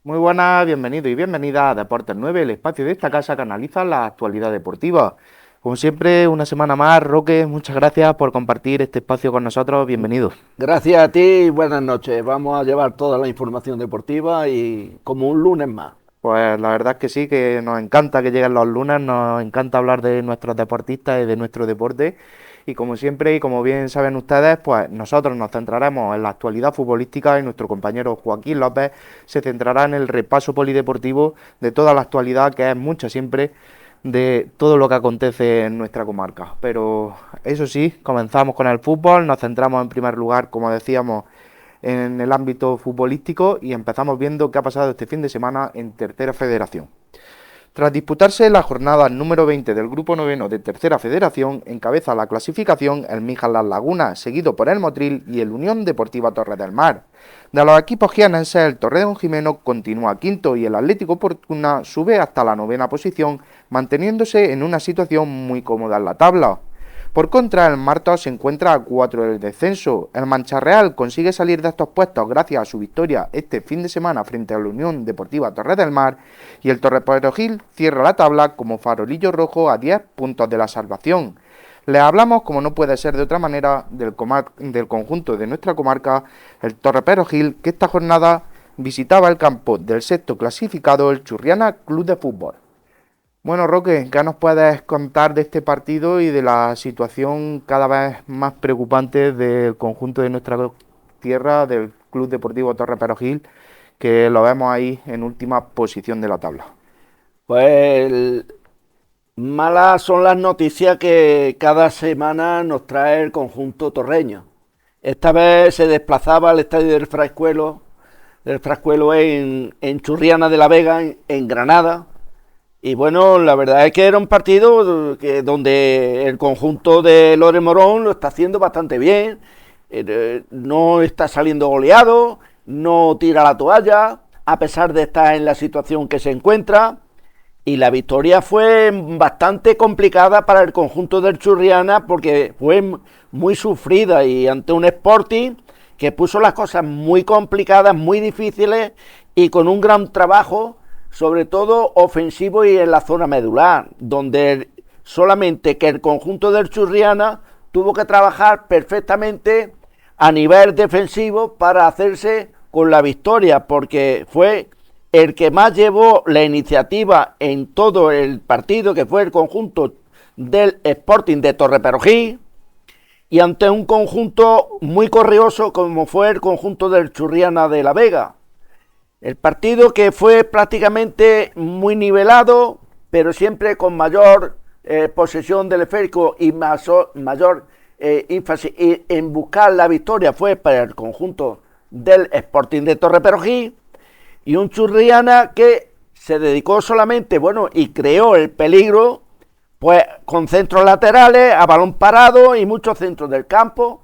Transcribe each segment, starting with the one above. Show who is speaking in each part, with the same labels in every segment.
Speaker 1: Muy buenas, bienvenido y bienvenida a Deportes 9, el espacio de esta casa que analiza la actualidad deportiva. Como siempre, una semana más, Roque, muchas gracias por compartir este espacio con nosotros, bienvenido.
Speaker 2: Gracias a ti y buenas noches. Vamos a llevar toda la información deportiva y como un lunes más.
Speaker 1: Pues la verdad es que sí, que nos encanta que lleguen los lunes, nos encanta hablar de nuestros deportistas y de nuestro deporte. Y como siempre, y como bien saben ustedes, pues nosotros nos centraremos en la actualidad futbolística y nuestro compañero Joaquín López se centrará en el repaso polideportivo de toda la actualidad, que es mucha siempre, de todo lo que acontece en nuestra comarca. Pero eso sí, comenzamos con el fútbol, nos centramos en primer lugar, como decíamos, en el ámbito futbolístico y empezamos viendo qué ha pasado este fin de semana en Tercera Federación. Tras disputarse la jornada número 20 del grupo noveno de Tercera Federación, encabeza la clasificación el Mijas Las Lagunas, seguido por el Motril y el Unión Deportiva Torres del Mar. De los equipos jienenses, el Torredón Jimeno continúa quinto y el Atlético Portuna sube hasta la novena posición, manteniéndose en una situación muy cómoda en la tabla. Por contra, el Martos se encuentra a 4 del descenso. El Mancharreal consigue salir de estos puestos gracias a su victoria este fin de semana frente a la Unión Deportiva Torres del Mar y el Torreperogil cierra la tabla como farolillo rojo a 10 puntos de la salvación. Les hablamos, como no puede ser de otra manera, del conjunto de nuestra comarca, el Torreperogil, que esta jornada visitaba el campo del sexto clasificado, el Churriana Club de Fútbol. Bueno, Roque, ¿qué nos puedes contar de este partido y de la situación cada vez más preocupante del conjunto de nuestra tierra, del Club Deportivo Torre Perojil, que lo vemos ahí en última posición de la tabla?
Speaker 2: Pues malas son las noticias que cada semana nos trae el conjunto torreño. Esta vez se desplazaba al estadio del Frascuelo en Churriana de la Vega, en Granada. Y bueno, la verdad es que era un partido donde el conjunto de Lore Morón lo está haciendo bastante bien. No está saliendo goleado, no tira la toalla, a pesar de estar en la situación que se encuentra. Y la victoria fue bastante complicada para el conjunto del Churriana porque fue muy sufrida y ante un Sporting que puso las cosas muy complicadas, muy difíciles y con un gran trabajo, sobre todo ofensivo y en la zona medular, donde solamente que el conjunto del Churriana tuvo que trabajar perfectamente a nivel defensivo para hacerse con la victoria, porque fue el que más llevó la iniciativa en todo el partido, que fue el conjunto del Sporting de Torreperogí, y ante un conjunto muy corrioso como fue el conjunto del Churriana de la Vega. El partido que fue prácticamente muy nivelado, pero siempre con mayor posesión del esférico y mayor énfasis en buscar la victoria fue para el conjunto del Sporting de Torreperogí, y un Churriana que se dedicó solamente, bueno, y creó el peligro, pues con centros laterales, a balón parado y muchos centros del campo,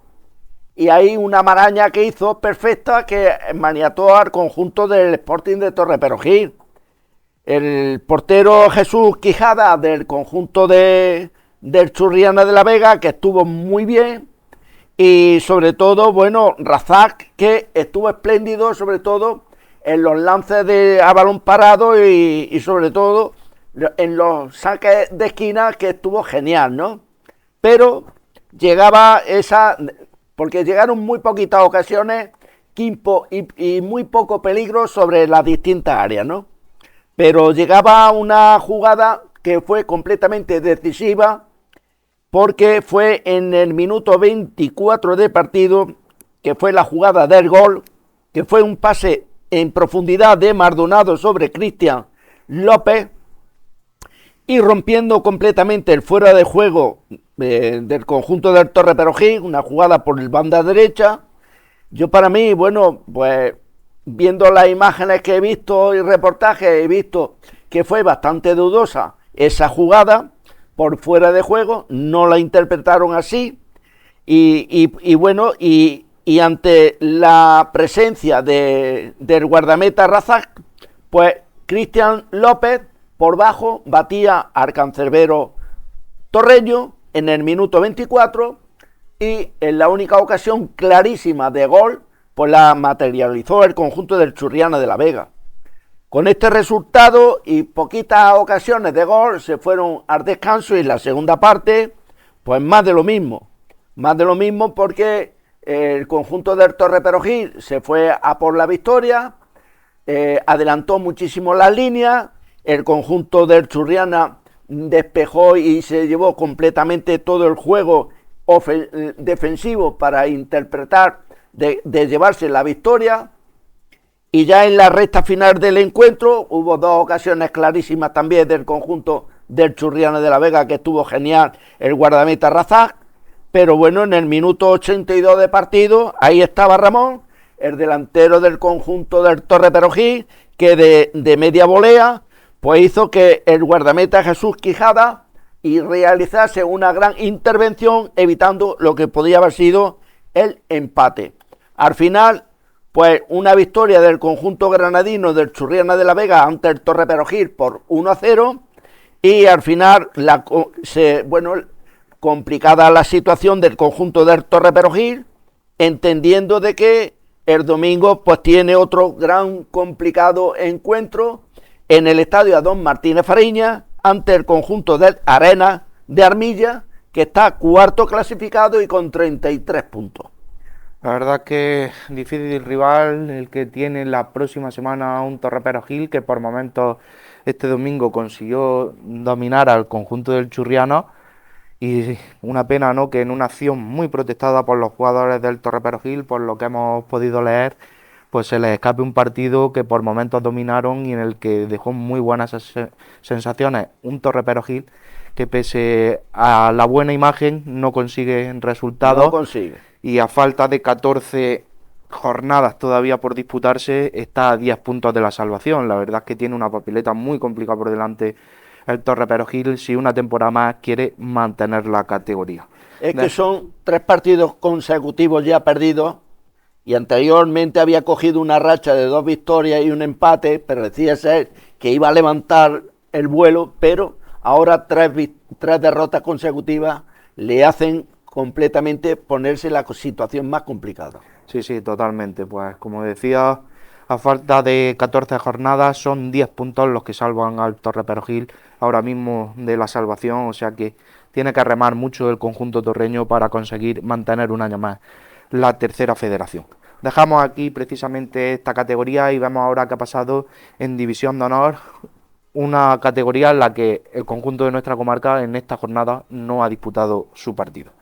Speaker 2: y hay una maraña que hizo perfecta que maniató al conjunto del Sporting de Torreperogil. El portero Jesús Quijada del conjunto del Churriana de la Vega, que estuvo muy bien, y sobre todo, bueno, Razak, que estuvo espléndido, sobre todo en los lances a balón parado y sobre todo en los saques de esquina, que estuvo genial, ¿no? Pero llegaba porque llegaron muy poquitas ocasiones, y muy poco peligro sobre las distintas áreas, ¿no? Pero llegaba una jugada que fue completamente decisiva, porque fue en el minuto 24 de partido, que fue la jugada del gol, que fue un pase en profundidad de Maldonado sobre Cristian López, y rompiendo completamente el fuera de juego del conjunto del Torreperogí, una jugada por el banda derecha. Yo, para mí, bueno, pues viendo las imágenes que he visto y reportajes, he visto que fue bastante dudosa esa jugada por fuera de juego, no la interpretaron así, y bueno, y ante la presencia del guardameta Razak, pues Cristian López por bajo batía al cancerbero torreño en el minuto 24, y en la única ocasión clarísima de gol pues la materializó el conjunto del Churriana de la Vega. Con este resultado y poquitas ocasiones de gol se fueron al descanso y en la segunda parte, pues más de lo mismo porque el conjunto del Torre Perogil se fue a por la victoria, adelantó muchísimo las líneas, el conjunto del Churriana despejó y se llevó completamente todo el juego defensivo para interpretar de llevarse la victoria. Y ya en la recta final del encuentro hubo dos ocasiones clarísimas también del conjunto del Churriana de la Vega, que estuvo genial el guardameta Razak, pero bueno, en el minuto 82 de partido, ahí estaba Ramón, el delantero del conjunto del Torre Perogil, que de media volea, pues hizo que el guardameta Jesús Quijada y realizase una gran intervención, evitando lo que podía haber sido el empate. Al final, pues una victoria del conjunto granadino del Churriana de la Vega ante el Torre Perogil por 1-0, y al final, complicada la situación del conjunto del Torre Perogil, entendiendo de que el domingo pues tiene otro gran complicado encuentro en el estadio Adón Martínez Fariña ante el conjunto del Arena de Armilla, que está cuarto clasificado y con 33 puntos.
Speaker 1: La verdad que difícil rival el que tiene la próxima semana un Torre Perogil, que por momentos este domingo consiguió dominar al conjunto del Churriana, y una pena, ¿no?, que en una acción muy protestada por los jugadores del Torre Perogil, por lo que hemos podido leer, pues se les escape un partido que por momentos dominaron y en el que dejó muy buenas sensaciones un Torre Perogil que, pese a la buena imagen, no consigue resultados.
Speaker 2: No consigue.
Speaker 1: Y a falta de 14 jornadas todavía por disputarse, está a 10 puntos de la salvación. La verdad es que tiene una papeleta muy complicada por delante el Torre Perogil si una temporada más quiere mantener la categoría.
Speaker 2: Es que son 3 partidos consecutivos ya perdidos, y anteriormente había cogido una racha de 2 victorias y un empate, pero decía ser que iba a levantar el vuelo, pero ahora 3 derrotas consecutivas le hacen completamente ponerse la situación más complicada.
Speaker 1: Sí, totalmente. Pues como decía, a falta de 14 jornadas son 10 puntos los que salvan al Torre Perogil ahora mismo de la salvación, o sea que tiene que remar mucho el conjunto torreño para conseguir mantener un año más la tercera federación. Dejamos aquí precisamente esta categoría y vemos ahora qué ha pasado en División de Honor, una categoría en la que el conjunto de nuestra comarca en esta jornada no ha disputado su partido.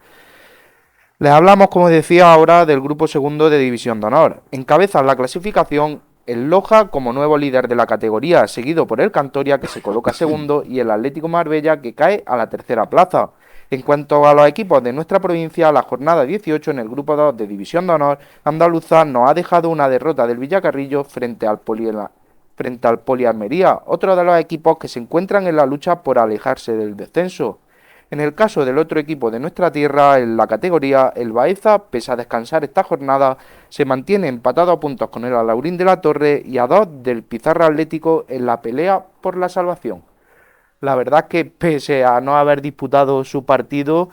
Speaker 1: Les hablamos, como decía, ahora del grupo segundo de División de Honor. Encabeza la clasificación el Loja como nuevo líder de la categoría, seguido por el Cantoria, que se coloca segundo, y el Atlético Marbella, que cae a la tercera plaza. En cuanto a los equipos de nuestra provincia, la jornada 18 en el grupo 2 de División de Honor andaluza nos ha dejado una derrota del Villacarrillo frente al Poli Almería, otro de los equipos que se encuentran en la lucha por alejarse del descenso. En el caso del otro equipo de nuestra tierra, en la categoría, el Baeza, pese a descansar esta jornada, se mantiene empatado a puntos con el Alaurín de la Torre y a 2 del Pizarra Atlético en la pelea por la salvación. La verdad es que, pese a no haber disputado su partido,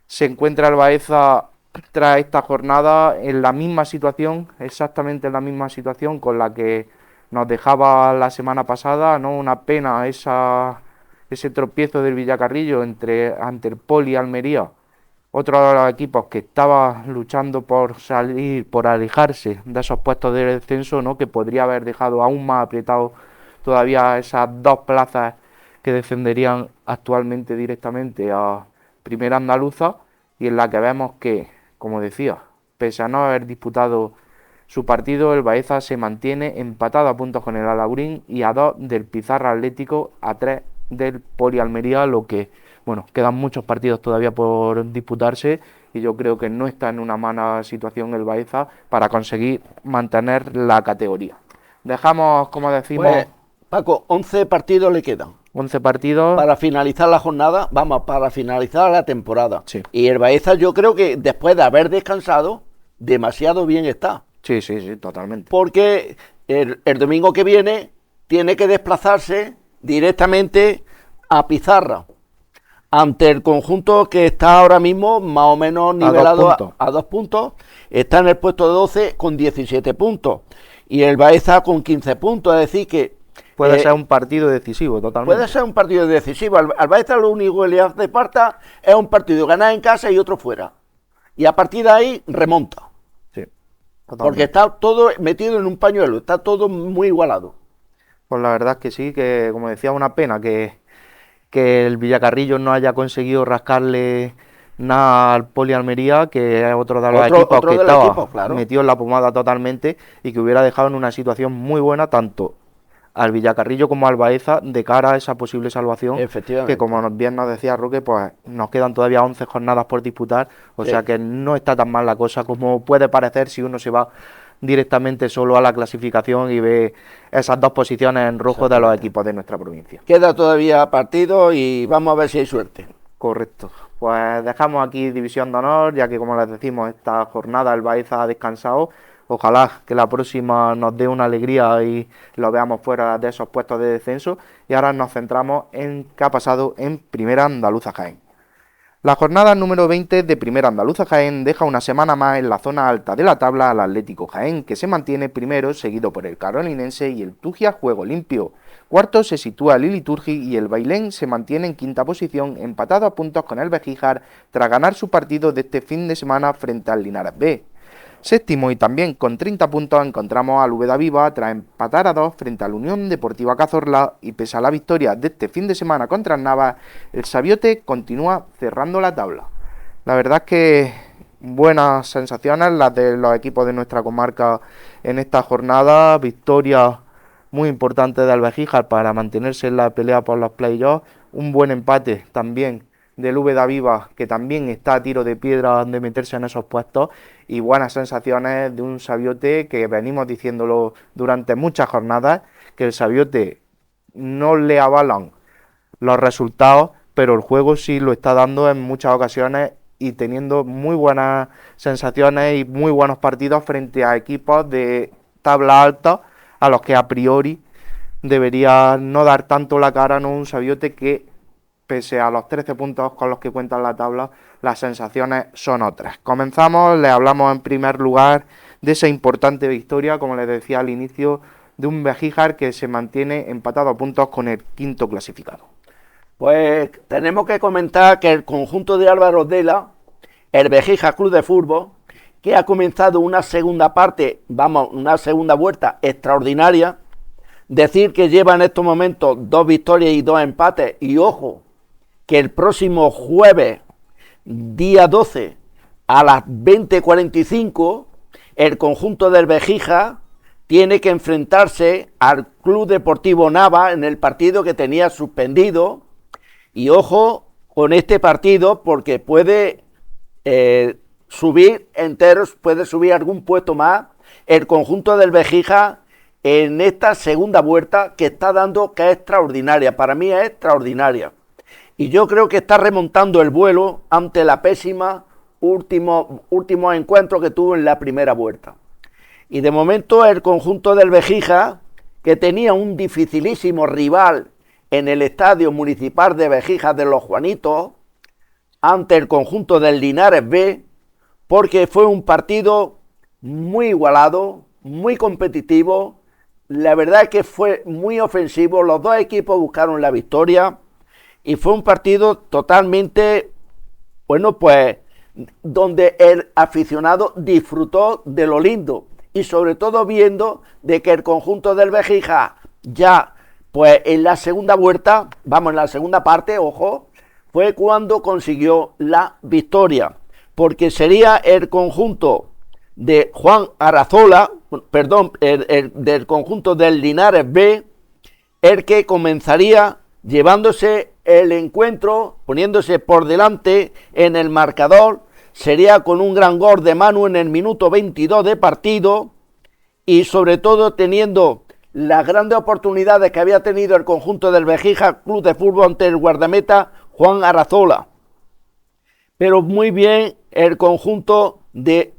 Speaker 1: se encuentra el Baeza tras esta jornada en la misma situación, exactamente en la misma situación con la que nos dejaba la semana pasada, ¿no? Una pena ese tropiezo del Villacarrillo ante el Poli Almería, otro de los equipos que estaba luchando por salir, por alejarse de esos puestos de descenso, ¿no?, que podría haber dejado aún más apretado todavía esas 2 plazas que descenderían actualmente directamente a Primera Andaluza, y en la que vemos que, como decía, pese a no haber disputado su partido, el Baeza se mantiene empatado a puntos con el Alaurín y a 2 del Pizarra Atlético, a 3 del Poli Almería, lo que, bueno, quedan muchos partidos todavía por disputarse y yo creo que no está en una mala situación el Baeza para conseguir mantener la categoría. Dejamos, como decimos...
Speaker 2: Pues, Paco, 11 partidos le quedan.
Speaker 1: 11 partidos.
Speaker 2: Para finalizar la jornada, para finalizar la temporada.
Speaker 1: Sí.
Speaker 2: Y el Baeza, yo creo que después de haber descansado, demasiado bien está.
Speaker 1: Sí, totalmente.
Speaker 2: Porque el domingo que viene tiene que desplazarse directamente a Pizarra, ante el conjunto que está ahora mismo más o menos nivelado a 2 puntos, está en el puesto 12 con 17 puntos, y el Baeza con 15 puntos, es decir que
Speaker 1: Puede ser un partido decisivo, totalmente.
Speaker 2: Puede ser un partido decisivo. Al Baeza lo único que le hace falta es un partido ganar en casa y otro fuera. Y a partir de ahí remonta.
Speaker 1: Sí,
Speaker 2: porque está todo metido en un pañuelo, está todo muy igualado.
Speaker 1: Pues la verdad es que sí, que como decía, una pena que el Villacarrillo no haya conseguido rascarle nada al Poli Almería, que es otro de los equipos que estaba claro, metido en la pomada totalmente y que hubiera dejado en una situación muy buena tanto al Villacarrillo como al Baeza de cara a esa posible salvación, que como bien nos decía Roque, pues nos quedan todavía 11 jornadas por disputar, o sea que no está tan mal la cosa como puede parecer si uno se va directamente solo a la clasificación y ve esas dos posiciones en rojo de los equipos de nuestra provincia.
Speaker 2: Queda todavía partido y vamos a ver si hay suerte.
Speaker 1: Correcto. Pues dejamos aquí División de Honor, ya que como les decimos, esta jornada el Baeza ha descansado. Ojalá que la próxima nos dé una alegría y lo veamos fuera de esos puestos de descenso. Y ahora nos centramos en qué ha pasado en Primera Andaluza Jaén. La jornada número 20 de Primera Andaluza Jaén deja una semana más en la zona alta de la tabla al Atlético Jaén, que se mantiene primero, seguido por el Carolinense y el Tugia Juego Limpio. Cuarto se sitúa el Iliturgi y el Bailén se mantiene en quinta posición, empatado a puntos con el Bejíjar, tras ganar su partido de este fin de semana frente al Linares B. Séptimo y también con 30 puntos encontramos al Úbeda Viva tras empatar a 2 frente a la Unión Deportiva Cazorla y pese a la victoria de este fin de semana contra el Navas, el Sabiote continúa cerrando la tabla. La verdad es que buenas sensaciones las de los equipos de nuestra comarca en esta jornada, victoria muy importante de Albejíjar para mantenerse en la pelea por los playoffs, un buen empate también del Úbeda Viva, que también está a tiro de piedra de meterse en esos puestos, y buenas sensaciones de un Sabiote que venimos diciéndolo durante muchas jornadas, que el Sabiote no le avalan los resultados, pero el juego sí lo está dando en muchas ocasiones y teniendo muy buenas sensaciones y muy buenos partidos frente a equipos de tabla alta, a los que a priori debería no dar tanto la cara, no un Sabiote que pese a los 13 puntos con los que cuenta la tabla, las sensaciones son otras. Comenzamos, le hablamos en primer lugar de esa importante victoria, como les decía al inicio, de un Bejíjar que se mantiene empatado a puntos con el quinto clasificado.
Speaker 2: Pues tenemos que comentar que el conjunto de Álvaro Dela, el Bejíjar Club de Fútbol, que ha comenzado una segunda parte, una segunda vuelta extraordinaria, decir que lleva en estos momentos 2 victorias y 2 empates, y ojo, que el próximo jueves, día 12, a las 20:45, el conjunto del Bejíjar tiene que enfrentarse al Club Deportivo Nava en el partido que tenía suspendido. Y ojo con este partido porque puede subir enteros, puede subir algún puesto más el conjunto del Bejíjar en esta segunda vuelta que está dando, que es extraordinaria. Para mí es extraordinaria. Y yo creo que está remontando el vuelo ante la pésima último encuentro que tuvo en la primera vuelta. Y de momento el conjunto del Bejíjar, que tenía un dificilísimo rival en el estadio municipal de Bejíjar de los Juanitos, ante el conjunto del Linares B, porque fue un partido muy igualado, muy competitivo. La verdad es que fue muy ofensivo, los dos equipos buscaron la victoria. Y fue un partido totalmente, bueno, pues, donde el aficionado disfrutó de lo lindo. Y sobre todo viendo de que el conjunto del Bejíjar ya, pues, en la segunda vuelta, en la segunda parte, ojo, fue cuando consiguió la victoria. Porque sería el conjunto de Juan Arazola, del conjunto del Linares B, el que comenzaría llevándose el encuentro, poniéndose por delante en el marcador. Sería con un gran gol de Manu en el minuto 22 de partido y sobre todo teniendo las grandes oportunidades que había tenido el conjunto del Bejíjar Club de Fútbol ante el guardameta Juan Arazola. Pero muy bien el conjunto de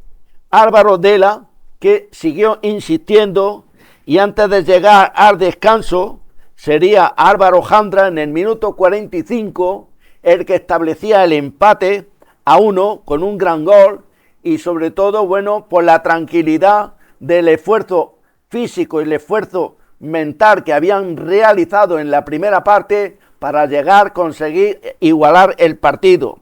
Speaker 2: Álvaro Dela, que siguió insistiendo, y antes de llegar al descanso sería Álvaro Jandra en el minuto 45 el que establecía el empate a 1 con un gran gol y sobre todo, bueno, por la tranquilidad del esfuerzo físico y el esfuerzo mental que habían realizado en la primera parte para llegar a conseguir igualar el partido.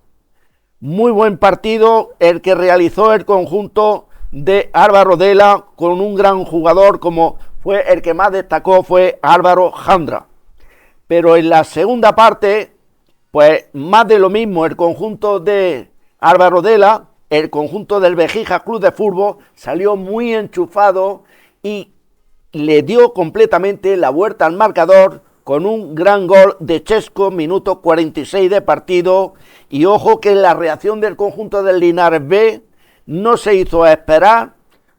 Speaker 2: Muy buen partido el que realizó el conjunto de Álvaro Dela, con un gran jugador como fue el que más destacó, fue Álvaro Jandra. Pero en la segunda parte, pues más de lo mismo, el conjunto de Álvaro Dela, el conjunto del Vejiga Club de Fútbol salió muy enchufado y le dio completamente la vuelta al marcador con un gran gol de Chesco, minuto 46 de partido. Y ojo que la reacción del conjunto del Linares B no se hizo esperar,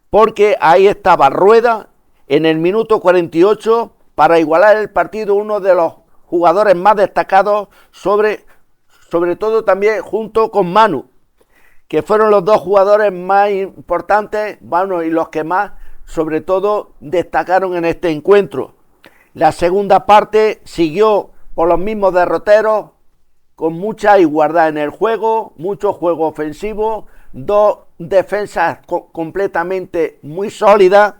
Speaker 2: porque ahí estaba Rueda en el minuto 48 para igualar el partido, uno de los jugadores más destacados, sobre todo también junto con Manu, que fueron los dos jugadores más importantes, bueno, y los que más sobre todo destacaron en este encuentro. La segunda parte siguió por los mismos derroteros, con mucha igualdad en el juego, mucho juego ofensivo, dos defensas completamente muy sólidas,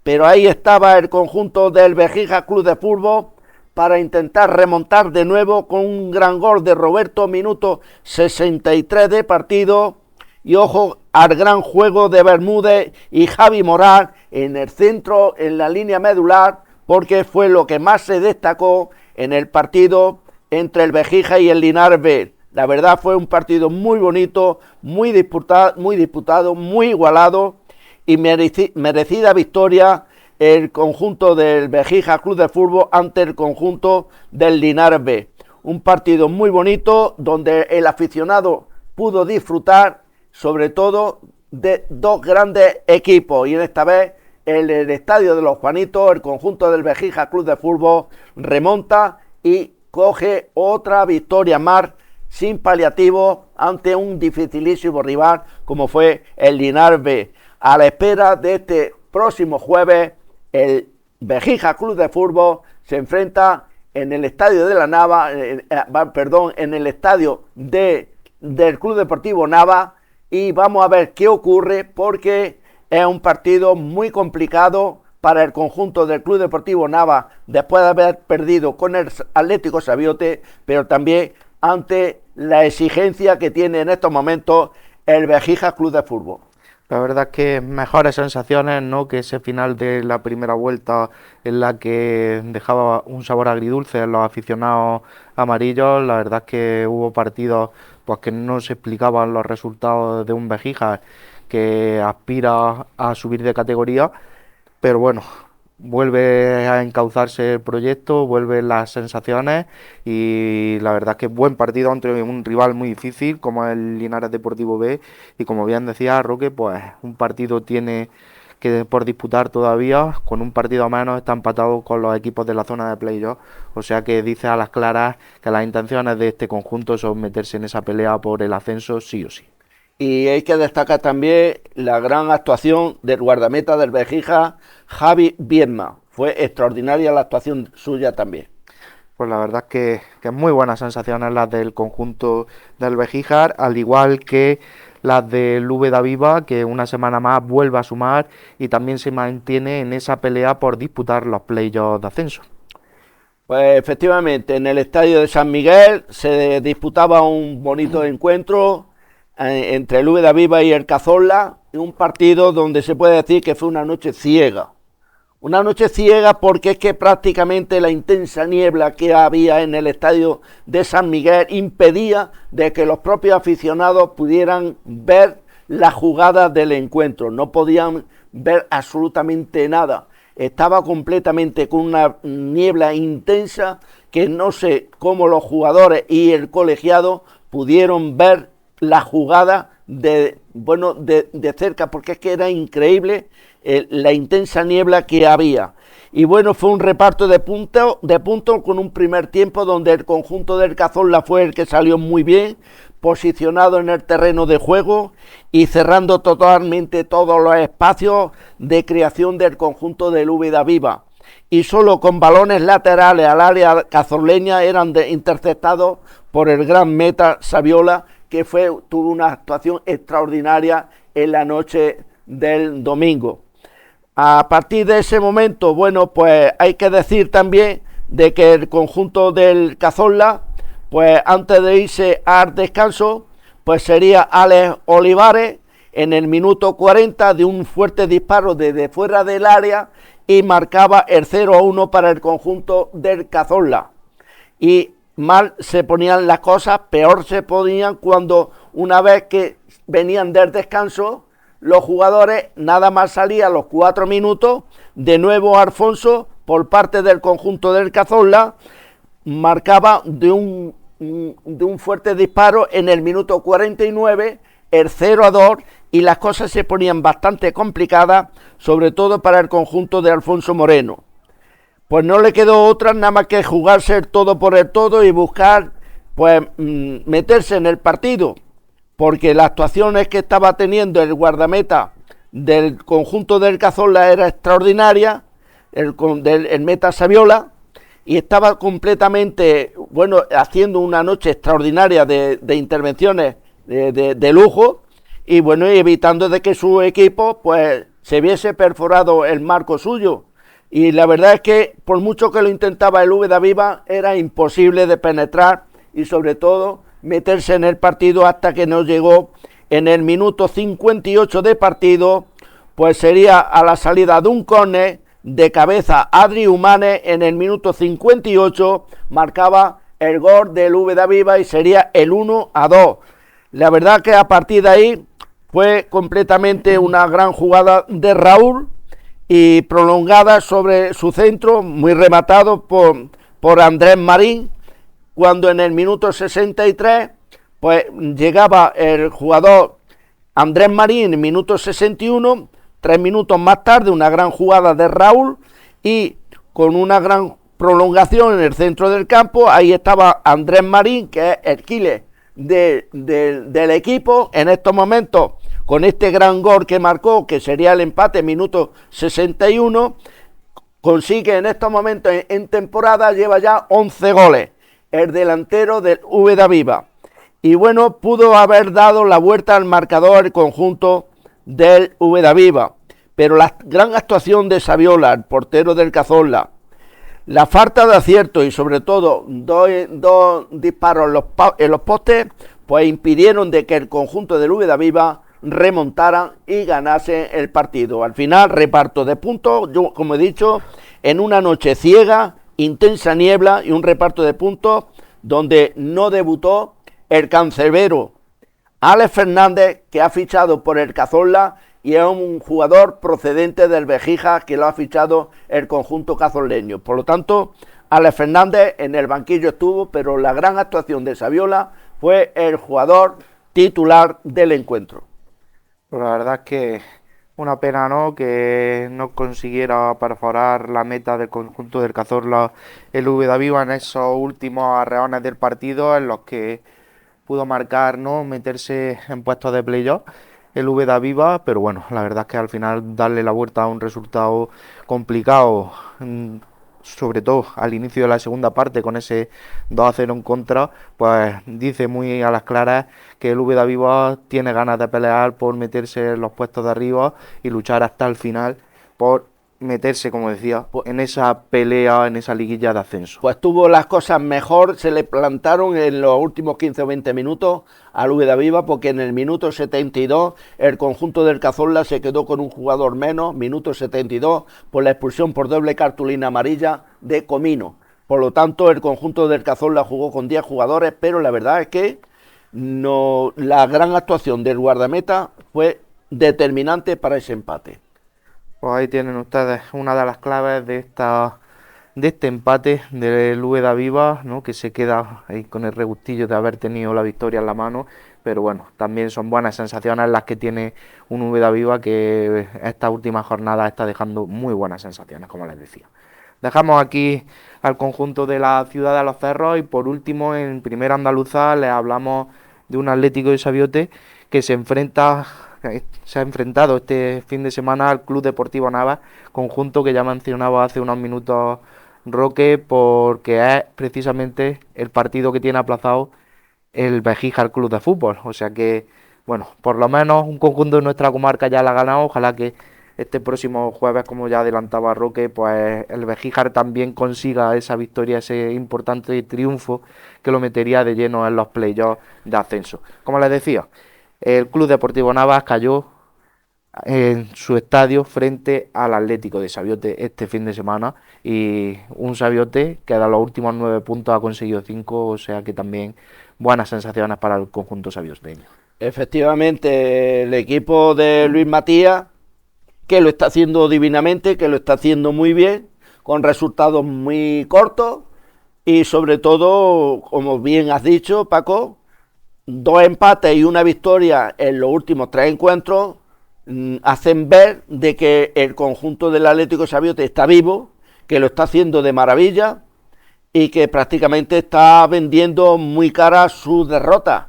Speaker 2: pero ahí estaba el conjunto del Vejiga Club de Fútbol para intentar remontar de nuevo con un gran gol de Roberto, minuto 63 de partido. Y ojo al gran juego de Bermúdez y Javi Moral en el centro, en la línea medular, porque fue lo que más se destacó en el partido entre el Vejiga y el Linares B. La verdad fue un partido muy bonito, muy disputado, muy igualado, y merecida victoria el conjunto del Vejiga Club de Fútbol ante el conjunto del Linares B. Un partido muy bonito donde el aficionado pudo disfrutar sobre todo de dos grandes equipos, y en esta vez en el estadio de los Juanitos el conjunto del Vejiga Club de Fútbol remonta y coge otra victoria más sin paliativos ante un dificilísimo rival como fue el Linares B. A la espera de este próximo jueves, el Vejiga Club de Fútbol se enfrenta en el estadio de la Nava, en el estadio del Club Deportivo Nava, y vamos a ver qué ocurre, porque es un partido muy complicado para el conjunto del Club Deportivo Nava después de haber perdido con el Atlético Sabiote, pero también ante la exigencia que tiene en estos momentos el Vejiga Club de Fútbol.
Speaker 1: La verdad es que mejores sensaciones, ¿no?, que ese final de la primera vuelta en la que dejaba un sabor agridulce en los aficionados amarillos. La verdad es que hubo partidos pues que no se explicaban los resultados de un Vejiga que aspira a subir de categoría, pero bueno, vuelve a encauzarse el proyecto, vuelven las sensaciones, y la verdad es que buen partido ante un rival muy difícil como el Linares Deportivo B, y como bien decía Roque, pues un partido tiene que por disputar todavía, con un partido menos está empatado con los equipos de la zona de playoff, o sea que dice a las claras que las intenciones de este conjunto son meterse en esa pelea por el ascenso sí o sí.
Speaker 2: Y hay que destacar también la gran actuación del guardameta del Vejiga, Javi Viedma. Fue extraordinaria la actuación suya también.
Speaker 1: Pues la verdad es que muy buenas sensaciones las del conjunto del Vejiga, al igual que las del Úbeda Viva, que una semana más vuelve a sumar y también se mantiene en esa pelea por disputar los playoffs de ascenso.
Speaker 2: Pues efectivamente, en el estadio de San Miguel se disputaba un bonito encuentro entre el Úbeda Viva y el Cazorla, un partido donde se puede decir que fue una noche ciega. Una noche ciega porque es que prácticamente la intensa niebla que había en el estadio de San Miguel impedía de que los propios aficionados pudieran ver la jugada del encuentro. No podían ver absolutamente nada. Estaba completamente con una niebla intensa que no sé cómo los jugadores y el colegiado pudieron ver la jugada de cerca, porque es que era increíble la intensa niebla que había. Y bueno, fue un reparto de puntos con un primer tiempo donde el conjunto del Cazorla fue el que salió muy bien, posicionado en el terreno de juego y cerrando totalmente todos los espacios de creación del conjunto del Úbeda Viva. Y solo con balones laterales al área cazorleña eran interceptados por el gran meta Saviola, que tuvo una actuación extraordinaria en la noche del domingo. A partir de ese momento, bueno, pues hay que decir también de que el conjunto del Cazorla, pues antes de irse al descanso, pues sería Alex Olivares en el minuto 40 de un fuerte disparo desde fuera del área y marcaba el 0-1 para el conjunto del Cazorla. Y mal se ponían las cosas, peor se ponían cuando una vez que venían del descanso, los jugadores, nada más salía a los 4 minutos, de nuevo Alfonso, por parte del conjunto del Cazorla, marcaba de un fuerte disparo en el minuto 49, el 0-2, y las cosas se ponían bastante complicadas, sobre todo para el conjunto de Alfonso Moreno. Pues no le quedó otra nada más que jugarse el todo por el todo y buscar, pues, meterse en el partido, porque las actuaciones que estaba teniendo el guardameta del conjunto del Cazorla era extraordinaria, el meta Saviola, y estaba completamente, bueno, haciendo una noche extraordinaria de intervenciones de lujo, y bueno, evitando de que su equipo, pues, se viese perforado el marco suyo. Y la verdad es que por mucho que lo intentaba el Úbeda Viva, era imposible de penetrar y sobre todo meterse en el partido hasta que nos llegó en el minuto 58 de partido, pues sería a la salida de un córner de cabeza Adri Humane en el minuto 58, marcaba el gol del Úbeda Viva y sería el 1-2. La verdad que a partir de ahí fue completamente una gran jugada de Raúl, y prolongada sobre su centro, muy rematado por Andrés Marín, cuando en el minuto 63, pues llegaba el jugador Andrés Marín en el minuto 61, 3 minutos más tarde, una gran jugada de Raúl, y con una gran prolongación en el centro del campo, ahí estaba Andrés Marín, que es el killer del equipo, en estos momentos, con este gran gol que marcó, que sería el empate, minuto 61, consigue en estos momentos en temporada, lleva ya 11 goles, el delantero del Úbeda Viva. Y bueno, pudo haber dado la vuelta al marcador el conjunto del Úbeda Viva, pero la gran actuación de Saviola, el portero del Cazorla, la falta de acierto y sobre todo dos disparos en los postes, pues impidieron de que el conjunto del Úbeda Viva remontaran y ganase el partido. Al final, reparto de puntos, yo, como he dicho, en una noche ciega, intensa niebla y un reparto de puntos donde no debutó el cancerbero Alex Fernández, que ha fichado por el Cazorla y es un jugador procedente del Vejija que lo ha fichado el conjunto cazorleño. Por lo tanto, Alex Fernández en el banquillo estuvo, pero la gran actuación de Saviola fue el jugador titular del encuentro.
Speaker 1: Pues la verdad es que una pena, ¿no?, que no consiguiera perforar la meta del conjunto del Cazorla el Úbeda Viva en esos últimos arreones del partido, en los que pudo marcar, ¿no?, meterse en puestos de playoff el Úbeda Viva, pero bueno, la verdad es que al final darle la vuelta a un resultado complicado, sobre todo al inicio de la segunda parte con ese 2-0 en contra, pues dice muy a las claras que el Úbeda Viva tiene ganas de pelear por meterse en los puestos de arriba y luchar hasta el final por meterse, como decía, en esa pelea, en esa liguilla de ascenso.
Speaker 2: Pues tuvo las cosas mejor, se le plantaron en los últimos 15 o 20 minutos al Úbeda Viva, porque en el minuto 72 el conjunto del Cazorla se quedó con un jugador menos, minuto 72, por la expulsión por doble cartulina amarilla de Comino. Por lo tanto, el conjunto del Cazorla jugó con 10 jugadores, pero la verdad es que no, la gran actuación del guardameta fue determinante para ese empate.
Speaker 1: Pues ahí tienen ustedes una de las claves de este empate del Úbeda Viva, ¿no?, que se queda ahí con el regustillo de haber tenido la victoria en la mano, pero bueno, también son buenas sensaciones las que tiene un Úbeda Viva, que esta última jornada está dejando muy buenas sensaciones, como les decía. Dejamos aquí al conjunto de la ciudad de Los Cerros y por último, en Primera Andaluza, les hablamos de un Atlético de Sabiote que se ha enfrentado este fin de semana al Club Deportivo Navas, conjunto que ya mencionaba hace unos minutos Roque, porque es precisamente el partido que tiene aplazado el Bejíjar Club de Fútbol. O sea que, bueno, por lo menos un conjunto de nuestra comarca ya la ha ganado. Ojalá que este próximo jueves, como ya adelantaba Roque, pues el Begíjar también consiga esa victoria, ese importante triunfo que lo metería de lleno en los playoffs de ascenso. Como les decía, el Club Deportivo Navas cayó en su estadio frente al Atlético de Sabiote este fin de semana, y un Sabiote que de los últimos 9 puntos ha conseguido 5, o sea que también buenas sensaciones para el conjunto sabioteño.
Speaker 2: Efectivamente, el equipo de Luis Matías, que lo está haciendo divinamente, que lo está haciendo muy bien, con resultados muy cortos y sobre todo, como bien has dicho, Paco, 2 empates y una victoria en los últimos 3 encuentros hacen ver de que el conjunto del Atlético Sabiote está vivo, que lo está haciendo de maravilla y que prácticamente está vendiendo muy cara su derrota,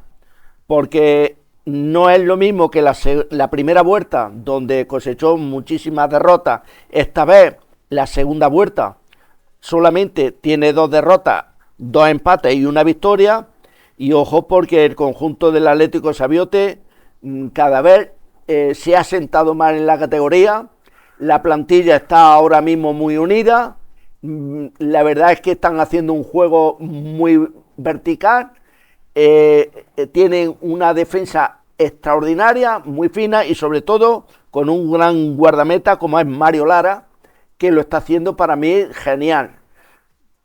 Speaker 2: porque no es lo mismo que la primera vuelta, donde cosechó muchísimas derrotas. Esta vez, la segunda vuelta, solamente tiene 2 derrotas, 2 empates y una victoria. Y ojo, porque el conjunto del Atlético Sabiote cada vez se ha sentado más en la categoría. La plantilla está ahora mismo muy unida. La verdad es que están haciendo un juego muy vertical. Tienen una defensa extraordinaria, muy fina y sobre todo con un gran guardameta como es Mario Lara, que lo está haciendo para mí genial.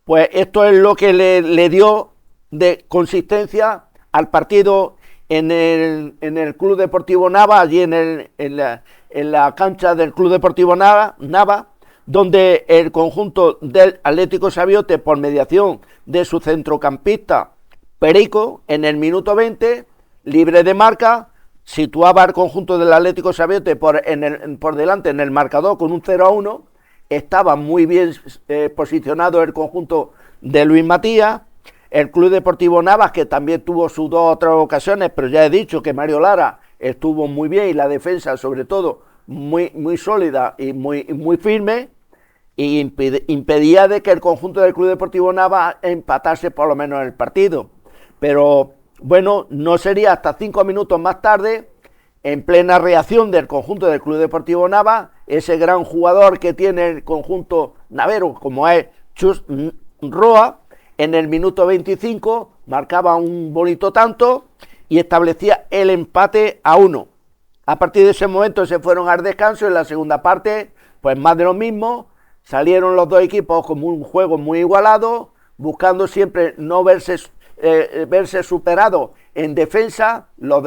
Speaker 2: Pues esto es lo que le dio de consistencia al partido en el Club Deportivo Nava, allí en la cancha del Club Deportivo Nava, donde el conjunto del Atlético Sabiote, por mediación de su centrocampista Perico, en el minuto 20, libre de marca, situaba al conjunto del Atlético Sabiote por delante en el marcador con un 0-1. Estaba muy bien posicionado el conjunto de Luis Matías. El Club Deportivo Navas, que también tuvo sus 2 o 3 ocasiones, pero ya he dicho que Mario Lara estuvo muy bien y la defensa sobre todo muy, muy sólida y muy firme, y impedía de que el conjunto del Club Deportivo Navas empatase por lo menos el partido. Pero bueno, no sería hasta 5 minutos más tarde, en plena reacción del conjunto del Club Deportivo Navas, ese gran jugador que tiene el conjunto navero, como es Chus Roa, en el minuto 25 marcaba un bonito tanto y establecía el empate a 1. A partir de ese momento se fueron al descanso. En la segunda parte, pues más de lo mismo. Salieron los 2 equipos con un juego muy igualado, buscando siempre no verse superados en defensa. Los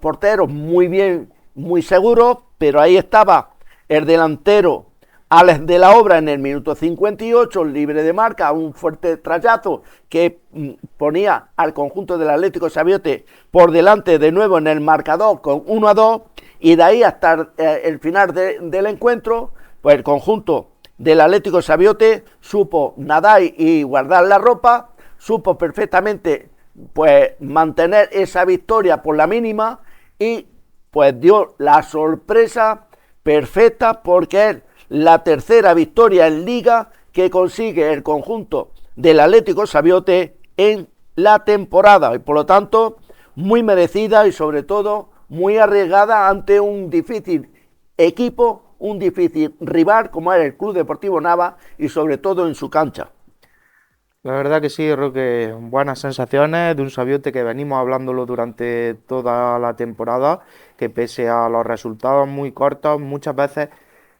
Speaker 2: porteros muy bien, muy seguros, pero ahí estaba el delantero Alex de la Obra en el minuto 58, libre de marca, un fuerte trayazo que ponía al conjunto del Atlético Sabiote por delante de nuevo en el marcador con 1-2, y de ahí hasta el final del encuentro, pues el conjunto del Atlético Sabiote supo nadar y guardar la ropa, supo perfectamente pues mantener esa victoria por la mínima, y pues dio la sorpresa perfecta, porque es la tercera victoria en Liga que consigue el conjunto del Atlético Sabiote en la temporada, y por lo tanto muy merecida y sobre todo muy arriesgada ante un difícil equipo, un difícil rival como era el Club Deportivo Nava, y sobre todo en su cancha.
Speaker 1: La verdad que sí, Roque, buenas sensaciones de un Sabiote que venimos hablándolo durante toda la temporada, que pese a los resultados muy cortos, muchas veces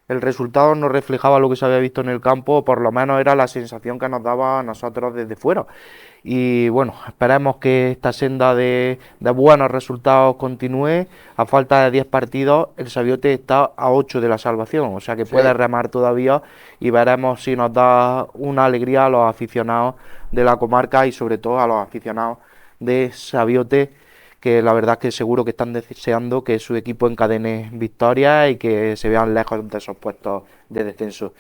Speaker 1: el resultado no reflejaba lo que se había visto en el campo, o por lo menos era la sensación que nos daba a nosotros desde fuera. Y bueno, esperemos que esta senda de buenos resultados continúe. A falta de 10 partidos, el Sabiote está a 8 de la salvación, o sea que puede remar todavía, y veremos si nos da una alegría a los aficionados de la comarca y sobre todo a los aficionados de Sabiote, que la verdad es que seguro que están deseando que su equipo encadene victorias y que se vean lejos de esos puestos de descenso.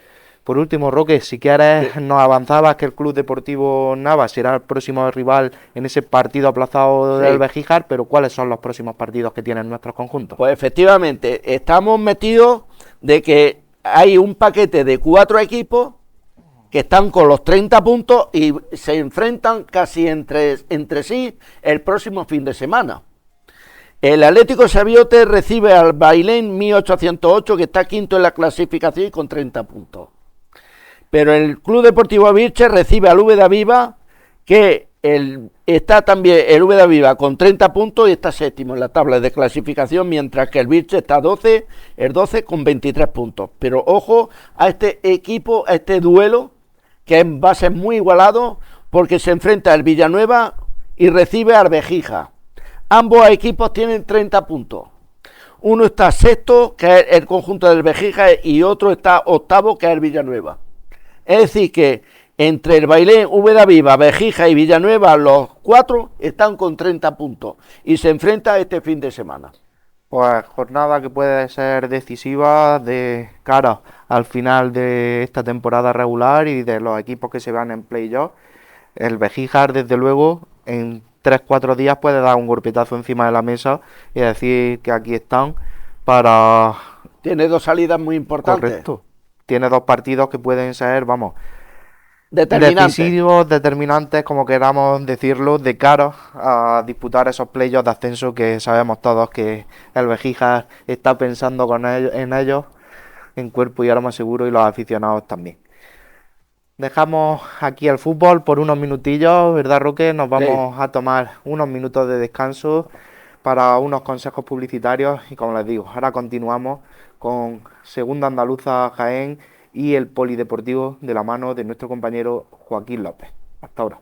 Speaker 1: Por último, Roque, si quieres, nos avanzabas que el Club Deportivo Nava será el próximo rival en ese partido aplazado del Begíjar, pero ¿cuáles son los próximos partidos que tienen nuestros conjuntos?
Speaker 2: Pues efectivamente, estamos metidos de que hay un paquete de 4 equipos que están con los 30 puntos y se enfrentan casi entre sí el próximo fin de semana. El Atlético Sabiote recibe al Bailén 1808, que está quinto en la clasificación y con 30 puntos. Pero el Club Deportivo Birche recibe al Úbeda Viva, que está también el Úbeda Viva con 30 puntos y está séptimo en la tabla de clasificación, mientras que el Birche está el 12 con 23 puntos. Pero ojo a este equipo, a este duelo, que va a ser muy igualado, porque se enfrenta el Villanueva y recibe al Arvejija. Ambos equipos tienen 30 puntos. Uno está sexto, que es el conjunto del Arvejija, y otro está octavo, que es el Villanueva. Es decir, que entre el Bailén, Úbeda Viva, Arvejija y Villanueva, los 4 están con 30 puntos y se enfrentan este fin de semana.
Speaker 1: Pues jornada que puede ser decisiva de cara al final de esta temporada regular y de los equipos que se van en playoff. El Bejíjar, desde luego, en 3-4 días puede dar un golpetazo encima de la mesa y decir que aquí están para...
Speaker 2: Tiene 2 salidas muy importantes.
Speaker 1: Correcto. Tiene 2 partidos que pueden ser, vamos,
Speaker 2: decisivos,
Speaker 1: determinantes, como queramos decirlo, de cara a disputar esos playoffs de ascenso que sabemos todos que el Bejíjar está pensando en ellos, en cuerpo y alma seguro, y los aficionados también. Dejamos aquí el fútbol por unos minutillos, ¿verdad, Roque? Nos vamos a tomar unos minutos de descanso para unos consejos publicitarios y, como les digo, ahora continuamos con Segunda Andaluza Jaén y el polideportivo de la mano de nuestro compañero Joaquín López. Hasta ahora.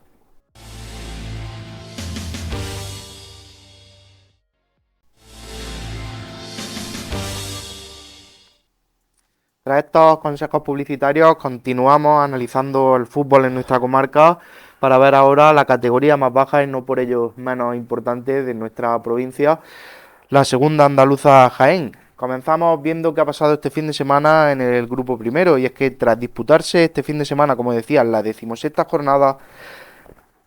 Speaker 1: Tras estos consejos publicitarios continuamos analizando el fútbol en nuestra comarca para ver ahora la categoría más baja y no por ello menos importante de nuestra provincia, la Segunda Andaluza Jaén. Comenzamos viendo qué ha pasado este fin de semana en el grupo primero, y es que tras disputarse este fin de semana, como decía, la 16ª jornada,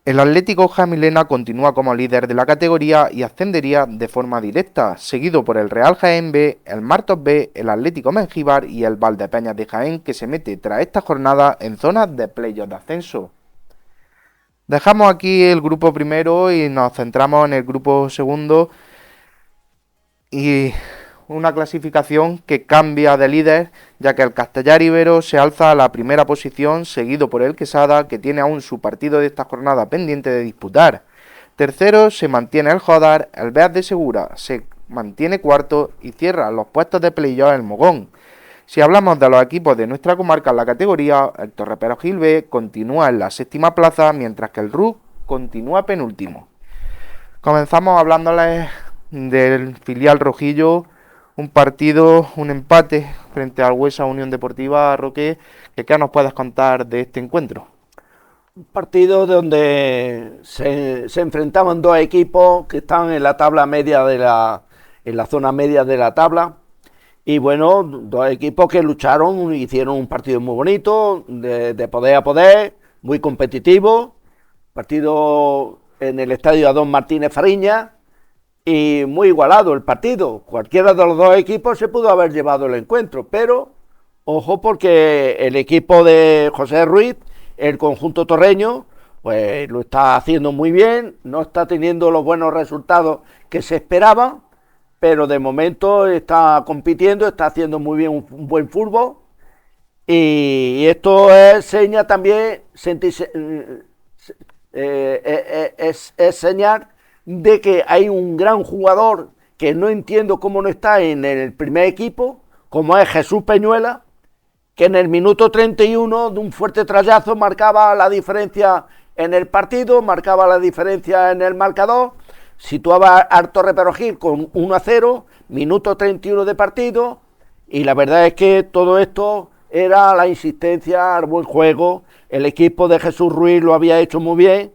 Speaker 1: el Atlético Jamilena continúa como líder de la categoría y ascendería de forma directa, seguido por el Real Jaén B, el Martos B, el Atlético Mengíbar y el Valdepeñas de Jaén, que se mete tras esta jornada en zonas de playoff de ascenso. Dejamos aquí el grupo primero y nos centramos en el grupo segundo, y una clasificación que cambia de líder, ya que el Castellar Ibero se alza a la primera posición, seguido por el Quesada, que tiene aún su partido de esta jornada pendiente de disputar. Tercero se mantiene el Jodar, el Beas de Segura se mantiene cuarto y cierra los puestos de playoff el Mogón. Si hablamos de los equipos de nuestra comarca en la categoría, el Torrepero Gil B continúa en la 7ª plaza, mientras que el RUC continúa penúltimo. Comenzamos hablándoles del filial rojillo. Un partido, un empate frente al Huesa Unión Deportiva. Roque, ¿qué nos puedes contar de este encuentro?
Speaker 2: Un partido donde se enfrentaban 2 equipos que están en la tabla media en la zona media de la tabla, y bueno, 2 equipos que lucharon, hicieron un partido muy bonito, de poder a poder, muy competitivo, partido en el estadio Adón Martínez Fariña, y muy igualado el partido. Cualquiera de los 2 equipos se pudo haber llevado el encuentro, pero ojo, porque el equipo de José Ruiz, el conjunto torreño, pues lo está haciendo muy bien, no está teniendo los buenos resultados que se esperaban, pero de momento está compitiendo, está haciendo muy bien un buen fútbol, y esto es señal también, es señal de que hay un gran jugador que no entiendo cómo no está en el primer equipo, como es Jesús Peñuela, que en el minuto 31 de un fuerte trayazo marcaba la diferencia en el partido, marcaba la diferencia en el marcador, situaba al Torrepero Gil con 1-0, minuto 31 de partido, y la verdad es que todo esto era la insistencia, el buen juego, el equipo de Jesús Ruiz lo había hecho muy bien,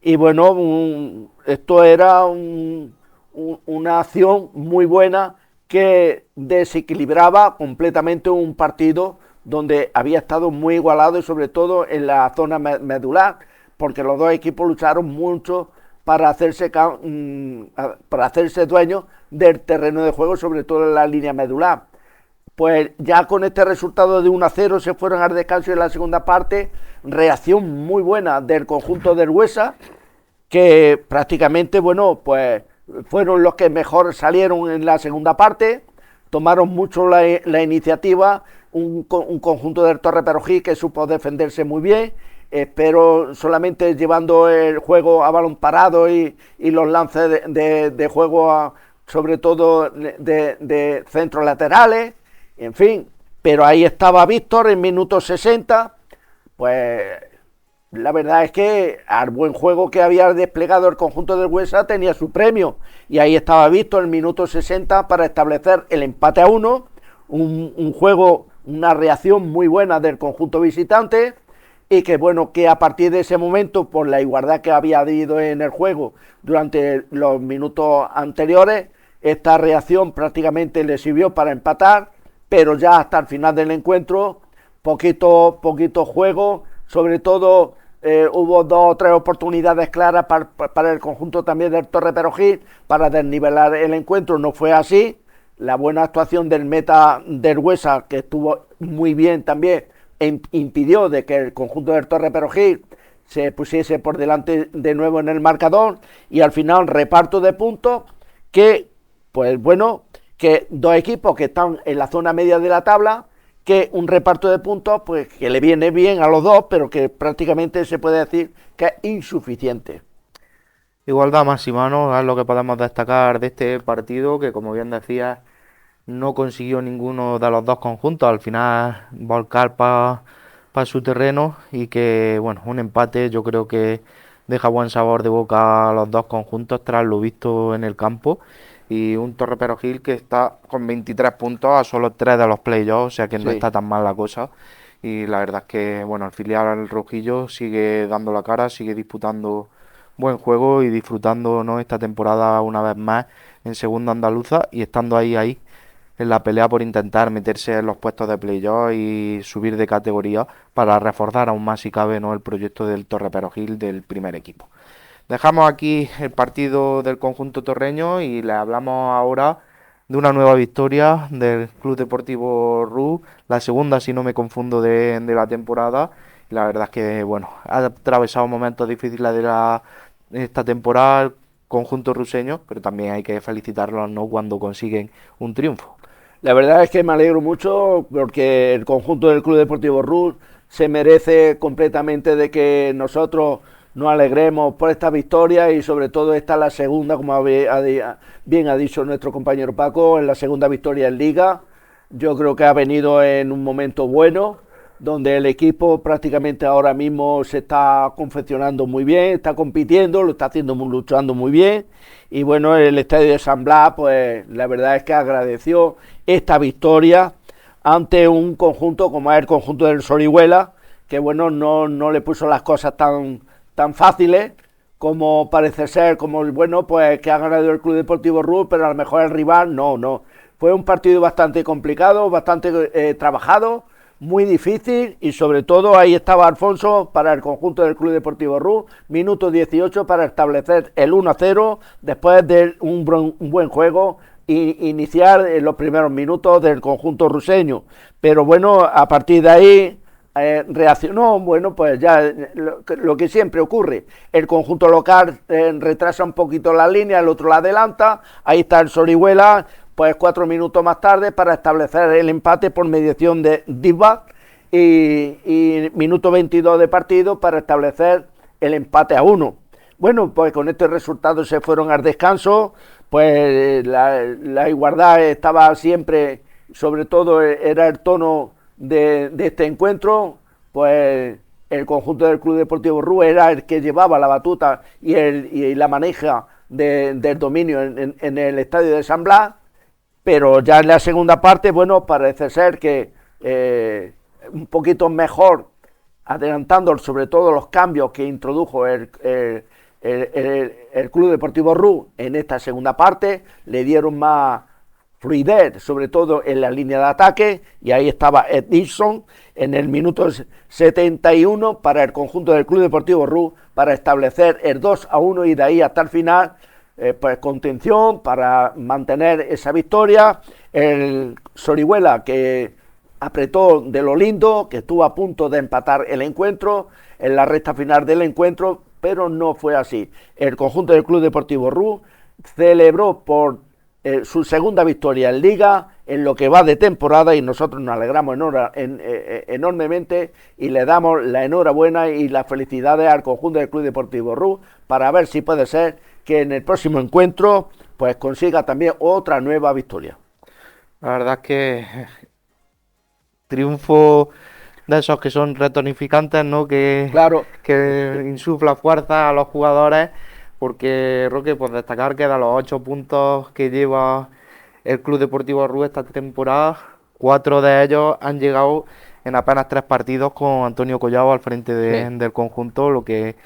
Speaker 2: y bueno, esto era una acción muy buena que desequilibraba completamente un partido donde había estado muy igualado, y sobre todo en la zona medular, porque los 2 equipos lucharon mucho para hacerse dueños del terreno de juego, sobre todo en la línea medular. Pues ya con este resultado de 1-0 se fueron al descanso en la segunda parte, reacción muy buena del conjunto del Huesa, que prácticamente, bueno, pues fueron los que mejor salieron en la segunda parte, tomaron mucho la iniciativa, un conjunto del Torre Perogí que supo defenderse muy bien, pero solamente llevando el juego a balón parado y los lances de juego sobre todo de centros laterales, en fin, pero ahí estaba Víctor en minuto 60, pues la verdad es que al buen juego que había desplegado el conjunto del Huesa tenía su premio, y ahí estaba Víctor en minuto 60 para establecer el empate a 1, un juego, una reacción muy buena del conjunto visitante, y que bueno, que a partir de ese momento, por la igualdad que había habido en el juego durante los minutos anteriores, esta reacción prácticamente le sirvió para empatar, pero ya hasta el final del encuentro, poquito juego, sobre todo hubo 2 o 3 oportunidades claras para el conjunto también del Torre Perogí para desnivelar el encuentro, no fue así. La buena actuación del meta del Huesa, que estuvo muy bien también, impidió de que el conjunto del Torre Perogí se pusiese por delante de nuevo en el marcador, y al final reparto de puntos que, pues bueno, que 2 equipos que están en la zona media de la tabla, que un reparto de puntos pues que le viene bien a los dos, pero que prácticamente se puede decir que es insuficiente.
Speaker 1: Igualdad máxima, ¿no? Es lo que podemos destacar de este partido, que como bien decías, no consiguió ninguno de los dos conjuntos al final volcar para su terreno, y que, bueno, un empate yo creo que deja buen sabor de boca a los dos conjuntos tras lo visto en el campo, y un Torre Perogil que está con 23 puntos a solo 3 de los playoffs, o sea que no
Speaker 2: Sí.
Speaker 1: está tan mal la cosa, y la verdad es que, bueno, el filial rojillo sigue dando la cara, sigue disputando buen juego y disfrutando, ¿no?, esta temporada una vez más en segunda andaluza, y estando ahí en la pelea por intentar meterse en los puestos de playoff y subir de categoría para reforzar aún más, si cabe, ¿no?, el proyecto del Torre Perogil del primer equipo. Dejamos aquí el partido del conjunto torreño y le hablamos ahora de una nueva victoria del Club Deportivo RU, la segunda, si no me confundo, de la temporada. La verdad es que, bueno, ha atravesado momentos difíciles esta temporada el conjunto ruseño, pero también hay que felicitarlos, ¿no?, cuando consiguen un triunfo.
Speaker 2: La verdad es que me alegro mucho porque el conjunto del Club Deportivo RU se merece completamente de que nosotros nos alegremos por esta victoria, y sobre todo esta es la segunda, como bien ha dicho nuestro compañero Paco, en la segunda victoria en Liga. Yo creo que ha venido en un momento bueno, donde el equipo prácticamente ahora mismo se está confeccionando muy bien, está compitiendo, lo está haciendo, luchando muy bien, y bueno, el estadio de San Blas, pues la verdad es que agradeció esta victoria ante un conjunto como es el conjunto del Sorihuela, que bueno, no le puso las cosas tan fáciles como parece ser, como bueno, pues que ha ganado el Club Deportivo RU, pero a lo mejor el rival no. Fue un partido bastante complicado, bastante trabajado, muy difícil, y sobre todo ahí estaba Alfonso para el conjunto del Club Deportivo RU, minuto 18 para establecer el 1-0 después de un buen juego y iniciar en los primeros minutos del conjunto ruseño. Pero bueno, a partir de ahí reaccionó, bueno, pues ya lo que siempre ocurre, el conjunto local retrasa un poquito la línea, el otro la adelanta, ahí está el Sorihuela, pues 4 minutos más tarde para establecer el empate por mediación de Diva, y minuto 22 de partido para establecer el empate a 1. Bueno, pues con este resultado se fueron al descanso, pues la igualdad estaba siempre, sobre todo era el tono de este encuentro, pues el conjunto del Club Deportivo RU era el que llevaba la batuta y la maneja del dominio en el estadio de San Blas, pero ya en la segunda parte, bueno, parece ser que un poquito mejor, adelantando sobre todo los cambios que introdujo el Club Deportivo RU en esta segunda parte, le dieron más fluidez, sobre todo en la línea de ataque, y ahí estaba Edison en el minuto 71 para el conjunto del Club Deportivo RU para establecer el 2-1, y de ahí hasta el final pues contención para mantener esa victoria. El Sorihuela, que apretó de lo lindo, que estuvo a punto de empatar el encuentro en la recta final del encuentro, pero no fue así. El conjunto del Club Deportivo RU celebró por su segunda victoria en Liga en lo que va de temporada, y nosotros nos alegramos enormemente y le damos la enhorabuena y las felicidades al conjunto del Club Deportivo Rus, para ver si puede ser que en el próximo encuentro pues consiga también otra nueva victoria.
Speaker 1: La verdad es que triunfo de esos que son retonificantes, ¿no?
Speaker 2: Claro.
Speaker 1: Que insufla fuerza a los jugadores, porque Roque, pues destacar que de los 8 puntos que lleva el Club Deportivo Rus esta temporada, 4 de ellos han llegado en apenas 3 partidos con Antonio Collado al frente del conjunto, lo que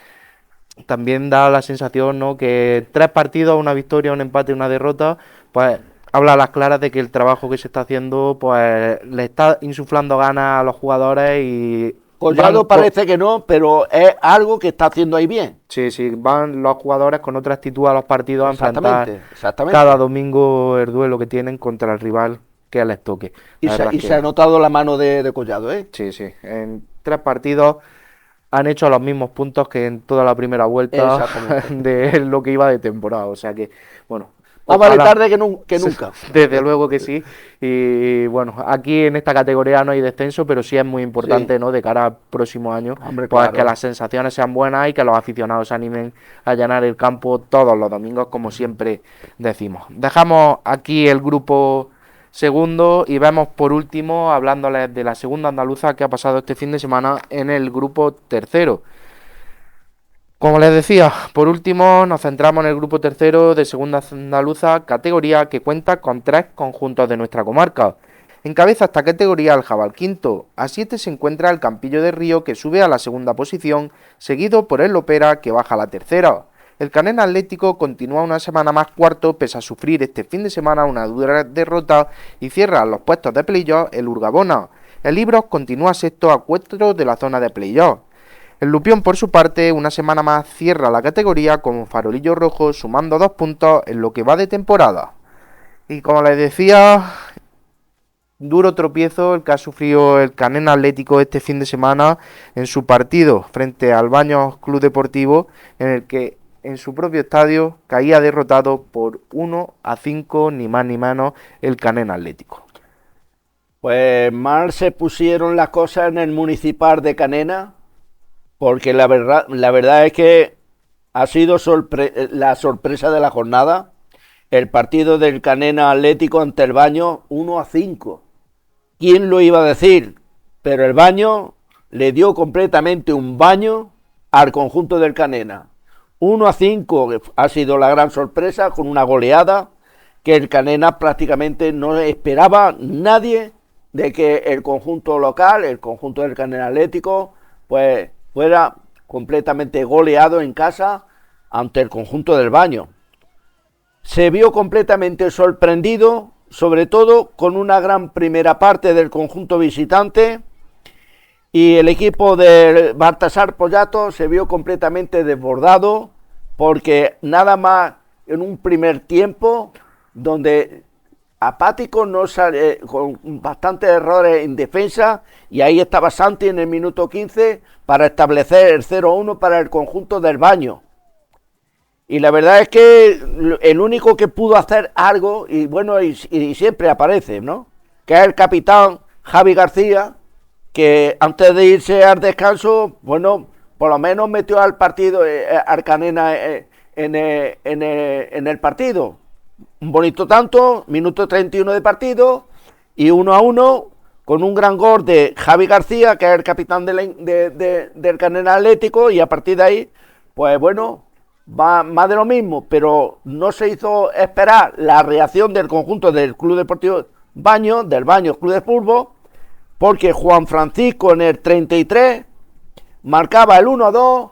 Speaker 1: también da la sensación, ¿no? Que 3 partidos, una victoria, un empate y una derrota, pues habla a las claras de que el trabajo que se está haciendo pues le está insuflando ganas a los jugadores y
Speaker 2: Collado parece que no, pero es algo que está haciendo ahí bien.
Speaker 1: Sí, van los jugadores con otra actitud a los partidos a enfrentar
Speaker 2: exactamente.
Speaker 1: cada domingo el duelo que tienen contra el rival que les toque.
Speaker 2: Y se ha notado la mano de Collado, ¿eh?
Speaker 1: Sí, en 3 partidos han hecho los mismos puntos que en toda la primera vuelta de lo que iba de temporada, o sea que, bueno,
Speaker 2: más vale tarde que nunca.
Speaker 1: Desde luego que sí. Y bueno, aquí en esta categoría no hay descenso, pero sí es muy importante, ¿no? De cara al próximo año,
Speaker 2: hombre,
Speaker 1: pues
Speaker 2: claro,
Speaker 1: que las sensaciones sean buenas y que los aficionados se animen a llenar el campo todos los domingos, como siempre decimos. Dejamos aquí el grupo segundo y vemos por último, hablándoles de la segunda andaluza que ha pasado este fin de semana en el grupo tercero. Como les decía, por último nos centramos en el grupo tercero de segunda andaluza, categoría que cuenta con 3 conjuntos de nuestra comarca. Encabeza esta categoría el Jabal Quinto, a 7 se encuentra el Campillo de Río, que sube a la segunda posición, seguido por el Lopera, que baja a la tercera. El Canena Atlético continúa una semana más cuarto, pese a sufrir este fin de semana una dura derrota, y cierra los puestos de playoff el Urgabona. El Ibros continúa sexto a 4 de la zona de playoff. El Lupión, por su parte, una semana más cierra la categoría con Farolillo Rojo, sumando 2 puntos en lo que va de temporada. Y como les decía, duro tropiezo el que ha sufrido el Canena Atlético este fin de semana en su partido frente al Baños Club Deportivo, en el que en su propio estadio caía derrotado por 1-5, ni más ni menos, el Canena Atlético.
Speaker 2: Pues mal se pusieron las cosas en el municipal de Canena, porque la verdad es que ha sido la sorpresa de la jornada. El partido del Canena Atlético ante el Baño 1-5. ¿Quién lo iba a decir? Pero el Baño le dio completamente un baño al conjunto del Canena. 1-5 ha sido la gran sorpresa, con una goleada que el Canena prácticamente no esperaba nadie, de que el conjunto local, el conjunto del Canena Atlético, pues fuera completamente goleado en casa ante el conjunto del Baño. Se vio completamente sorprendido, sobre todo con una gran primera parte del conjunto visitante, y el equipo de Baltasar Pollato se vio completamente desbordado, porque nada más en un primer tiempo donde apático, no sale, con bastantes errores en defensa, y ahí estaba Santi en el minuto 15 para establecer el 0-1 para el conjunto del Baño. Y la verdad es que el único que pudo hacer algo, y bueno, y siempre aparece, ¿no?, que es el capitán Javi García, que antes de irse al descanso, bueno, por lo menos metió al partido, al Canena en el partido. Un bonito tanto, minuto 31 de partido, y 1-1, con un gran gol de Javi García, que es el capitán del Canena Atlético, y a partir de ahí, pues bueno, va más de lo mismo, pero no se hizo esperar la reacción del conjunto del Club Deportivo Baño, del Baño Club de Fútbol, porque Juan Francisco en el 33 marcaba el 1-2,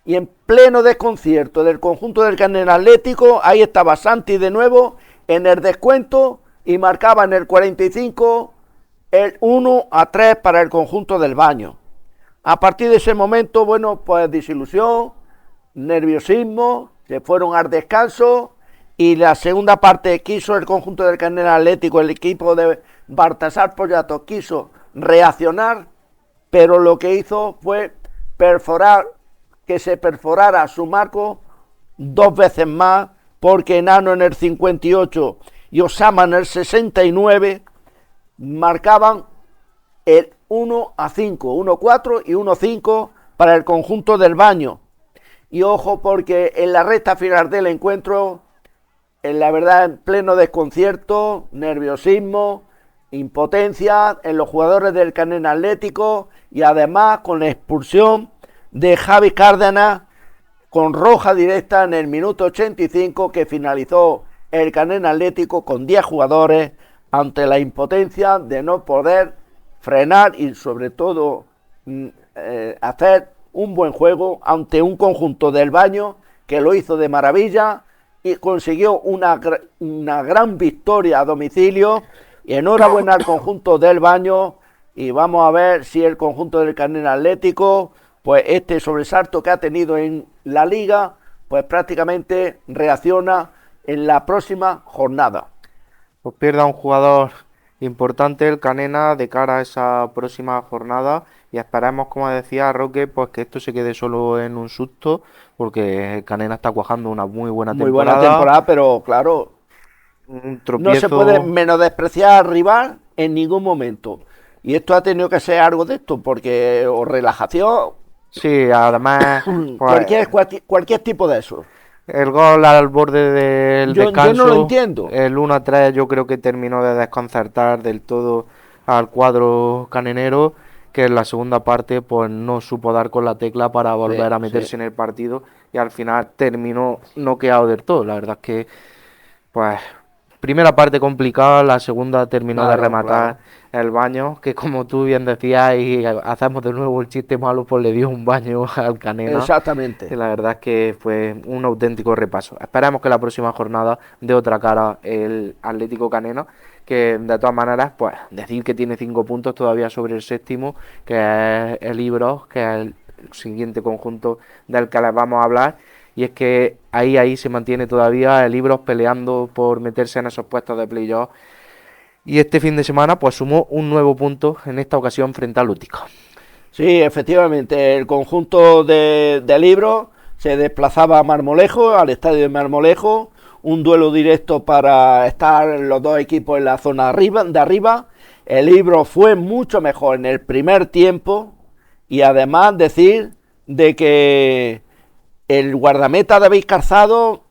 Speaker 2: y en pleno desconcierto del conjunto del Canena Atlético, ahí estaba Santi de nuevo en el descuento, y marcaba en el 45 el 1-3 para el conjunto del Baño. A partir de ese momento, bueno, pues desilusión, nerviosismo, se fueron al descanso, y la segunda parte quiso el conjunto del Canena Atlético, el equipo de Baltasar Pollato quiso reaccionar, pero lo que hizo fue que se perforara su marco 2 veces más, porque Enano en el 58 y Osama en el 69 marcaban el 1-5, 1-4 y 1-5 para el conjunto del Baño. Y ojo, porque en la recta final del encuentro, en la verdad, en pleno desconcierto, nerviosismo, impotencia en los jugadores del Canena Atlético, y además con la expulsión de Javi Cárdenas con roja directa en el minuto 85, que finalizó el Canena Atlético con 10 jugadores ante la impotencia de no poder frenar y sobre todo hacer un buen juego ante un conjunto del Baño que lo hizo de maravilla y consiguió una gran victoria a domicilio. Y enhorabuena al conjunto del Baño, y vamos a ver si el conjunto del Canena Atlético, pues este sobresalto que ha tenido en la liga, pues prácticamente reacciona en la próxima jornada.
Speaker 1: Pues pierda un jugador importante el Canena de cara a esa próxima jornada, y esperemos, como decía Roque, pues que esto se quede solo en un susto, porque el Canena está cuajando una muy buena
Speaker 2: temporada, pero claro,
Speaker 1: un tropiezo.
Speaker 2: No se puede menospreciar al rival en ningún momento, y esto ha tenido que ser algo de esto, porque o relajación,
Speaker 1: sí, además
Speaker 2: pues, cualquier tipo de eso.
Speaker 1: El gol al borde del descanso,
Speaker 2: yo no lo entiendo.
Speaker 1: El 1-3 yo creo que terminó de desconcertar del todo al cuadro canenero, que en la segunda parte pues no supo dar con la tecla para volver a meterse en el partido, y al final terminó noqueado del todo. La verdad es que pues primera parte complicada, la segunda terminó de rematar el Baño, que como tú bien decías, y hacemos de nuevo el chiste malo, pues le dio un baño al Canena.
Speaker 2: Exactamente.
Speaker 1: Y la verdad es que fue un auténtico repaso. Esperamos que la próxima jornada dé otra cara el Atlético Canena, que de todas maneras, pues decir que tiene 5 puntos todavía sobre el séptimo, que es el Ibros, que es el siguiente conjunto del que les vamos a hablar. Y es que ahí se mantiene todavía el Ibros peleando por meterse en esos puestos de playoff. Y este fin de semana pues sumó un nuevo punto, en esta ocasión frente al Útica.
Speaker 2: Sí, efectivamente, el conjunto del Ibros se desplazaba a Marmolejo, al estadio de Marmolejo, un duelo directo para estar los dos equipos en la zona de arriba. El Ibros fue mucho mejor en el primer tiempo, y además decir de que el guardameta David Calzado,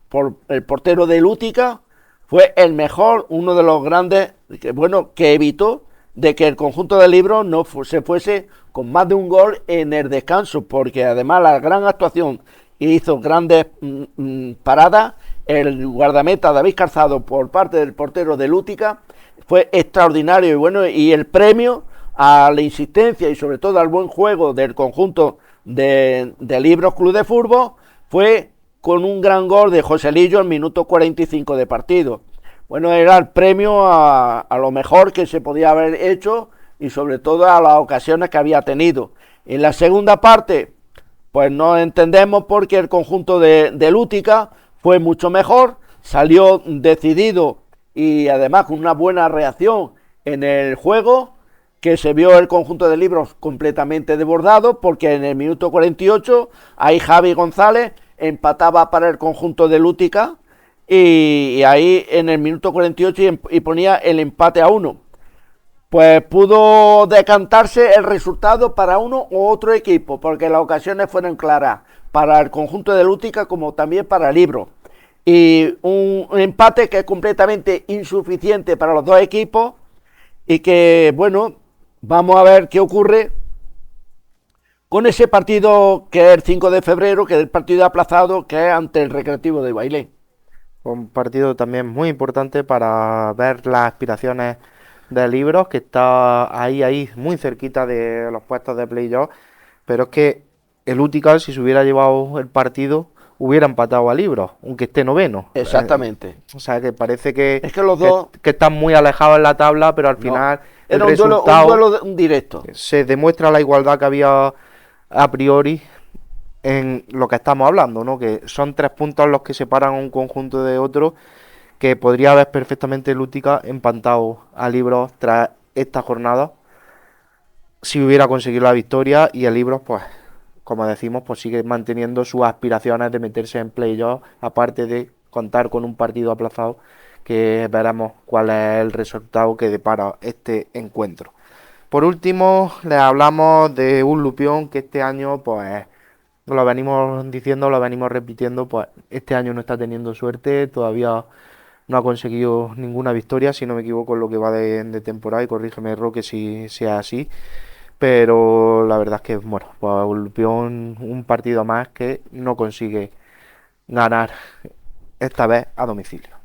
Speaker 2: el portero del Útica, fue el mejor, uno de los grandes, que evitó de que el conjunto del Ibros no se fuese con más de un gol en el descanso, porque además la gran actuación hizo grandes paradas. El guardameta David Calzado por parte del portero del Útica fue extraordinario, y el premio a la insistencia y sobre todo al buen juego del conjunto del Ibros Club de Fútbol fue con un gran gol de Joselillo al minuto 45 de partido. Era el premio a lo mejor que se podía haber hecho, y sobre todo a las ocasiones que había tenido. En la segunda parte, pues no entendemos por qué el conjunto del Útica fue mucho mejor, salió decidido y además con una buena reacción en el juego, que se vio el conjunto de Ibros completamente desbordado, porque en el minuto 48 ahí Javi González empataba para el conjunto del Útica, y ahí en el minuto 48 y ponía el empate a 1. Pues pudo decantarse el resultado para uno u otro equipo, porque las ocasiones fueron claras para el conjunto del Útica como también para el Ibros, y un empate que es completamente insuficiente para los dos equipos, y que vamos a ver qué ocurre con ese partido que es el 5 de febrero, que es el partido aplazado, que es ante el Recreativo de Bailén.
Speaker 1: Un partido también muy importante para ver las aspiraciones del Ibros, que está ahí muy cerquita de los puestos de playoff, pero es que el Útica, si se hubiera llevado el partido, hubiera empatado al Ibros, aunque esté noveno.
Speaker 2: Exactamente.
Speaker 1: O sea, que parece que
Speaker 2: los dos
Speaker 1: que están muy alejados en la tabla, pero al final
Speaker 2: era un duelo directo.
Speaker 1: Se demuestra la igualdad que había a priori en lo que estamos hablando, ¿no? Que son 3 puntos los que separan un conjunto de otro, que podría haber perfectamente el Útica empatado al Ibros tras esta jornada si hubiera conseguido la victoria, y el Ibros, pues como decimos, pues sigue manteniendo sus aspiraciones de meterse en playoff, aparte de contar con un partido aplazado, que veremos cuál es el resultado que depara este encuentro. Por último, les hablamos de un Lupión que este año, pues, lo venimos diciendo, lo venimos repitiendo, pues este año no está teniendo suerte, todavía no ha conseguido ninguna victoria, si no me equivoco, en lo que va de temporada, y corrígeme, Roque, si sea así. Pero la verdad es que, bueno, pues un Lupión, un partido más que no consigue ganar, esta vez a domicilio.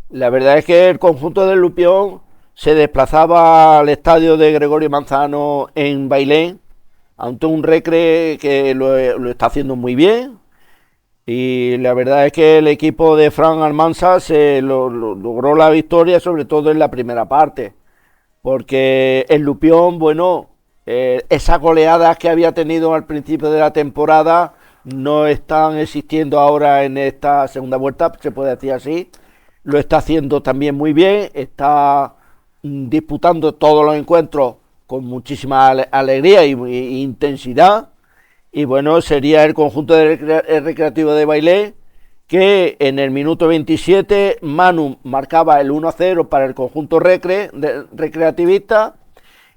Speaker 2: La verdad es que el conjunto del Lupión se desplazaba al estadio de Gregorio Manzano en Bailén, ante un Recre que lo está haciendo muy bien. Y la verdad es que el equipo de Fran Almansa logró la victoria, sobre todo en la primera parte. Porque el Lupión, bueno, esas goleadas que había tenido al principio de la temporada no están existiendo ahora en esta segunda vuelta, se puede decir así. Lo está haciendo también muy bien, está disputando todos los encuentros con muchísima alegría y intensidad. Y bueno, sería el conjunto el Recreativo de Bailén, que en el minuto 27 Manu marcaba el 1-0 para el conjunto recreativista,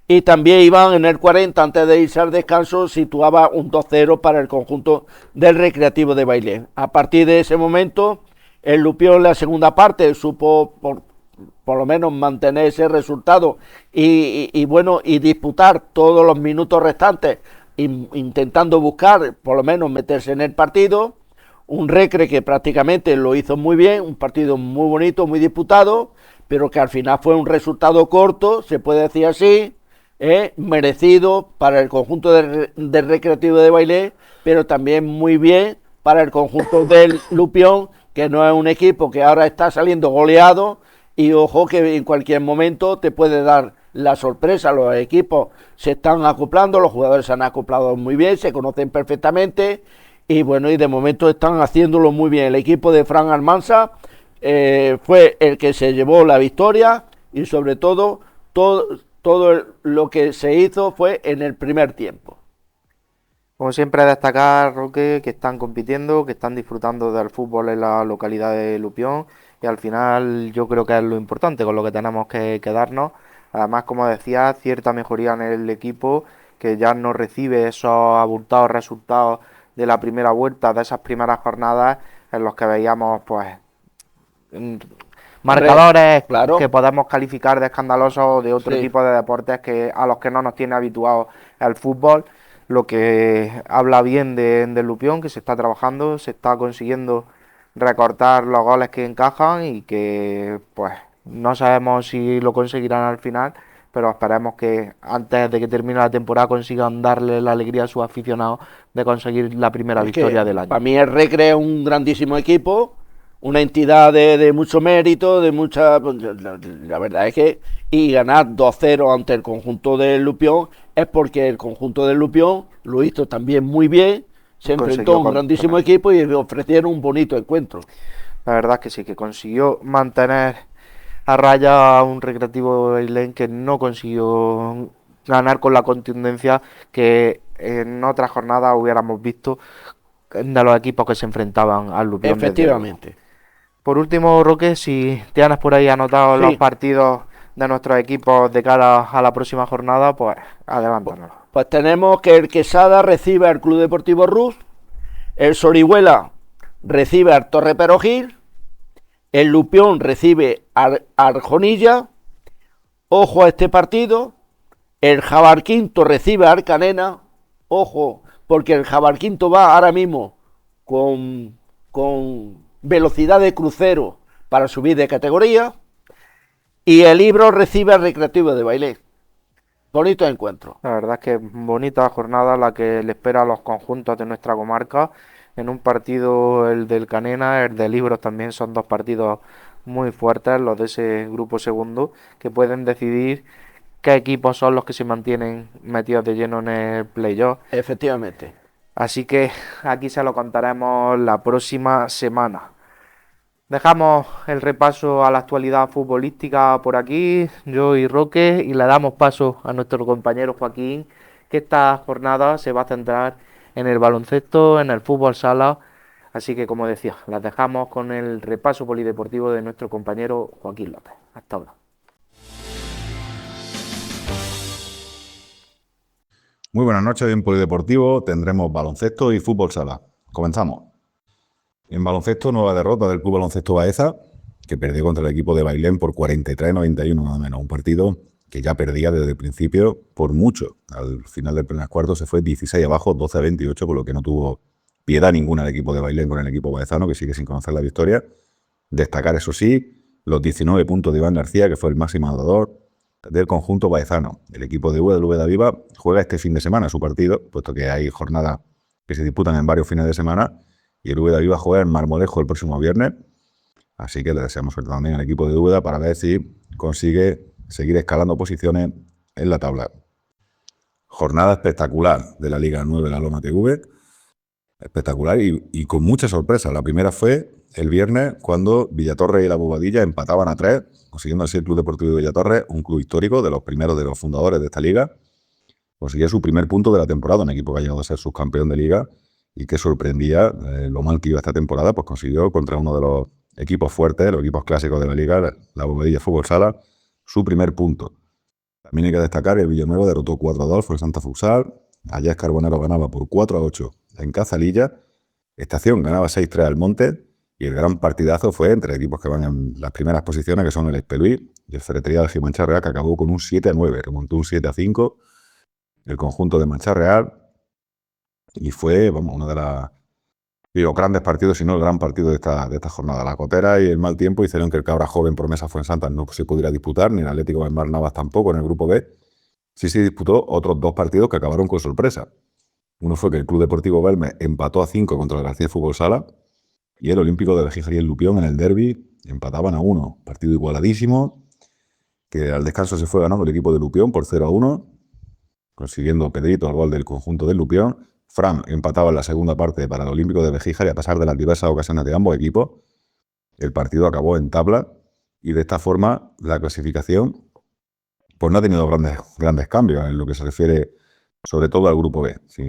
Speaker 2: y también Iván en el 40, antes de irse al descanso, situaba un 2-0 para el conjunto del Recreativo de Bailén. A partir de ese momento, el Lupión en la segunda parte supo por lo menos mantener ese resultado y bueno, y disputar todos los minutos restantes, intentando buscar por lo menos meterse en el partido. Un Recre que prácticamente lo hizo muy bien, un partido muy bonito, muy disputado, pero que al final fue un resultado corto, se puede decir así, merecido para el conjunto del Recreativo de Bailén, pero también muy bien para el conjunto del Lupión, que no es un equipo que ahora está saliendo goleado, y ojo que en cualquier momento te puede dar la sorpresa. Los equipos se están acoplando, los jugadores se han acoplado muy bien, se conocen perfectamente, y bueno, y de momento están haciéndolo muy bien. El equipo de Fran Almansa fue el que se llevó la victoria, y sobre todo lo que se hizo fue en el primer tiempo.
Speaker 1: Como siempre, destacar, Roque, que están compitiendo, que están disfrutando del fútbol en la localidad de Lupión, y al final yo creo que es lo importante con lo que tenemos que quedarnos. Además, como decía, cierta mejoría en el equipo, que ya no recibe esos abultados resultados de la primera vuelta, de esas primeras jornadas en los que veíamos, pues, marcadores
Speaker 2: Claro.
Speaker 1: que podemos calificar de escandalosos de otro tipo de deportes que a los que no nos tiene habituados el fútbol. Lo que habla bien de Lupión, que se está trabajando, se está consiguiendo recortar los goles que encajan, y que pues no sabemos si lo conseguirán al final, pero esperemos que antes de que termine la temporada consigan darle la alegría a sus aficionados de conseguir la primera victoria del año.
Speaker 2: Para mí el Recre es un grandísimo equipo, una entidad de mucho mérito, de mucha... La verdad es que... Y ganar 2-0 ante el conjunto del Lupión es porque el conjunto del Lupión lo hizo también muy bien, se enfrentó a un grandísimo equipo y le ofrecieron un bonito encuentro.
Speaker 1: La verdad es que sí, que consiguió mantener a raya a un Recreativo Bailén que no consiguió ganar con la contundencia que en otras jornadas hubiéramos visto de los equipos que se enfrentaban al Lupión.
Speaker 2: Efectivamente.
Speaker 1: Por último, Roque, si tienes por ahí anotado los partidos de nuestros equipos de cara a la próxima jornada, pues adelántanos.
Speaker 2: Pues tenemos que el Quesada recibe al Club Deportivo Rus, el Sorihuela recibe al Torre Perogil, el Lupión recibe al Arjonilla. Ojo a este partido. El Jabarquinto recibe a Arcanena. Ojo, porque el Jabarquinto va ahora mismo con velocidad de crucero para subir de categoría. Y el Ibro recibe al Recreativo de Bailén. Bonito encuentro.
Speaker 1: La verdad es que bonita jornada la que le espera a los conjuntos de nuestra comarca. En un partido, el del Canena, el del Ibro, también son dos partidos muy fuertes, los de ese grupo segundo, que pueden decidir qué equipos son los que se mantienen metidos de lleno en el playoff.
Speaker 2: Efectivamente.
Speaker 1: Así que aquí se lo contaremos la próxima semana. Dejamos el repaso a la actualidad futbolística por aquí, yo y Roque, y le damos paso a nuestro compañero Joaquín, que esta jornada se va a centrar en el baloncesto, en el fútbol sala. Así que, como decía, las dejamos con el repaso polideportivo de nuestro compañero Joaquín López. Hasta ahora.
Speaker 3: Muy buenas noches, en Polideportivo tendremos baloncesto y fútbol sala. Comenzamos. En baloncesto, nueva derrota del Club Baloncesto Baeza, que perdió contra el equipo de Bailén por 43-91, nada menos. Un partido que ya perdía desde el principio por mucho. Al final del primer cuarto se fue 16 abajo, 12-28, por lo que no tuvo piedad ninguna el equipo de Bailén con el equipo baezano, que sigue sin conocer la victoria. Destacar, eso sí, los 19 puntos de Iván García, que fue el máximo anotador del conjunto baezano. El equipo de Úbeda Viva juega este fin de semana su partido, puesto que hay jornadas que se disputan en varios fines de semana, y el Úbeda Viva juega en Marmolejo el próximo viernes. Así que le deseamos suerte también al equipo de Úbeda para ver si consigue seguir escalando posiciones en la tabla. Jornada espectacular de la Liga 9 de la Loma TV. Espectacular y con mucha sorpresa. La primera fue el viernes, cuando Villatorre y la Bobadilla empataban a 3, consiguiendo así el Club Deportivo de Villatorre, un club histórico, de los primeros de los fundadores de esta liga, conseguía su primer punto de la temporada, un equipo que ha llegado a ser subcampeón de liga y que sorprendía lo mal que iba esta temporada, pues consiguió contra uno de los equipos fuertes, los equipos clásicos de la liga, la Bobadilla Fútbol Sala, su primer punto. También hay que destacar que el Villanueva derrotó 4-2 fue Santa Futsal, Ayes Carbonero ganaba por 4-8 en Cazalilla, Estación ganaba 6-3 al Monte, y el gran partidazo fue entre equipos que van en las primeras posiciones, que son el Espeluí y el Ferretería del Gimanchar Real, que acabó con un 7-9, remontó un 7-5 el conjunto de Manchar Real, y fue, uno de los grandes partidos, si no el gran partido de esta jornada. La Cotera y el mal tiempo hicieron que el Cabra Joven Promesa Fuensanta no se pudiera disputar, ni el Atlético de Mar Navas tampoco en el grupo B. Sí se disputó otros dos partidos que acabaron con sorpresa. Uno fue que el Club Deportivo Belme empató a 5 contra el García Fútbol Sala, y el Olímpico de Bejíjar y el Lupión en el derbi empataban a 1. Partido igualadísimo, que al descanso se fue ganando el equipo de Lupión por 0-1, consiguiendo Pedrito el gol del conjunto del Lupión. Fran empataba en la segunda parte para el Olímpico de Bejíjar, y a pesar de las diversas ocasiones de ambos equipos, el partido acabó en tabla, y de esta forma la clasificación pues no ha tenido grandes cambios en lo que se refiere sobre todo al grupo B. Si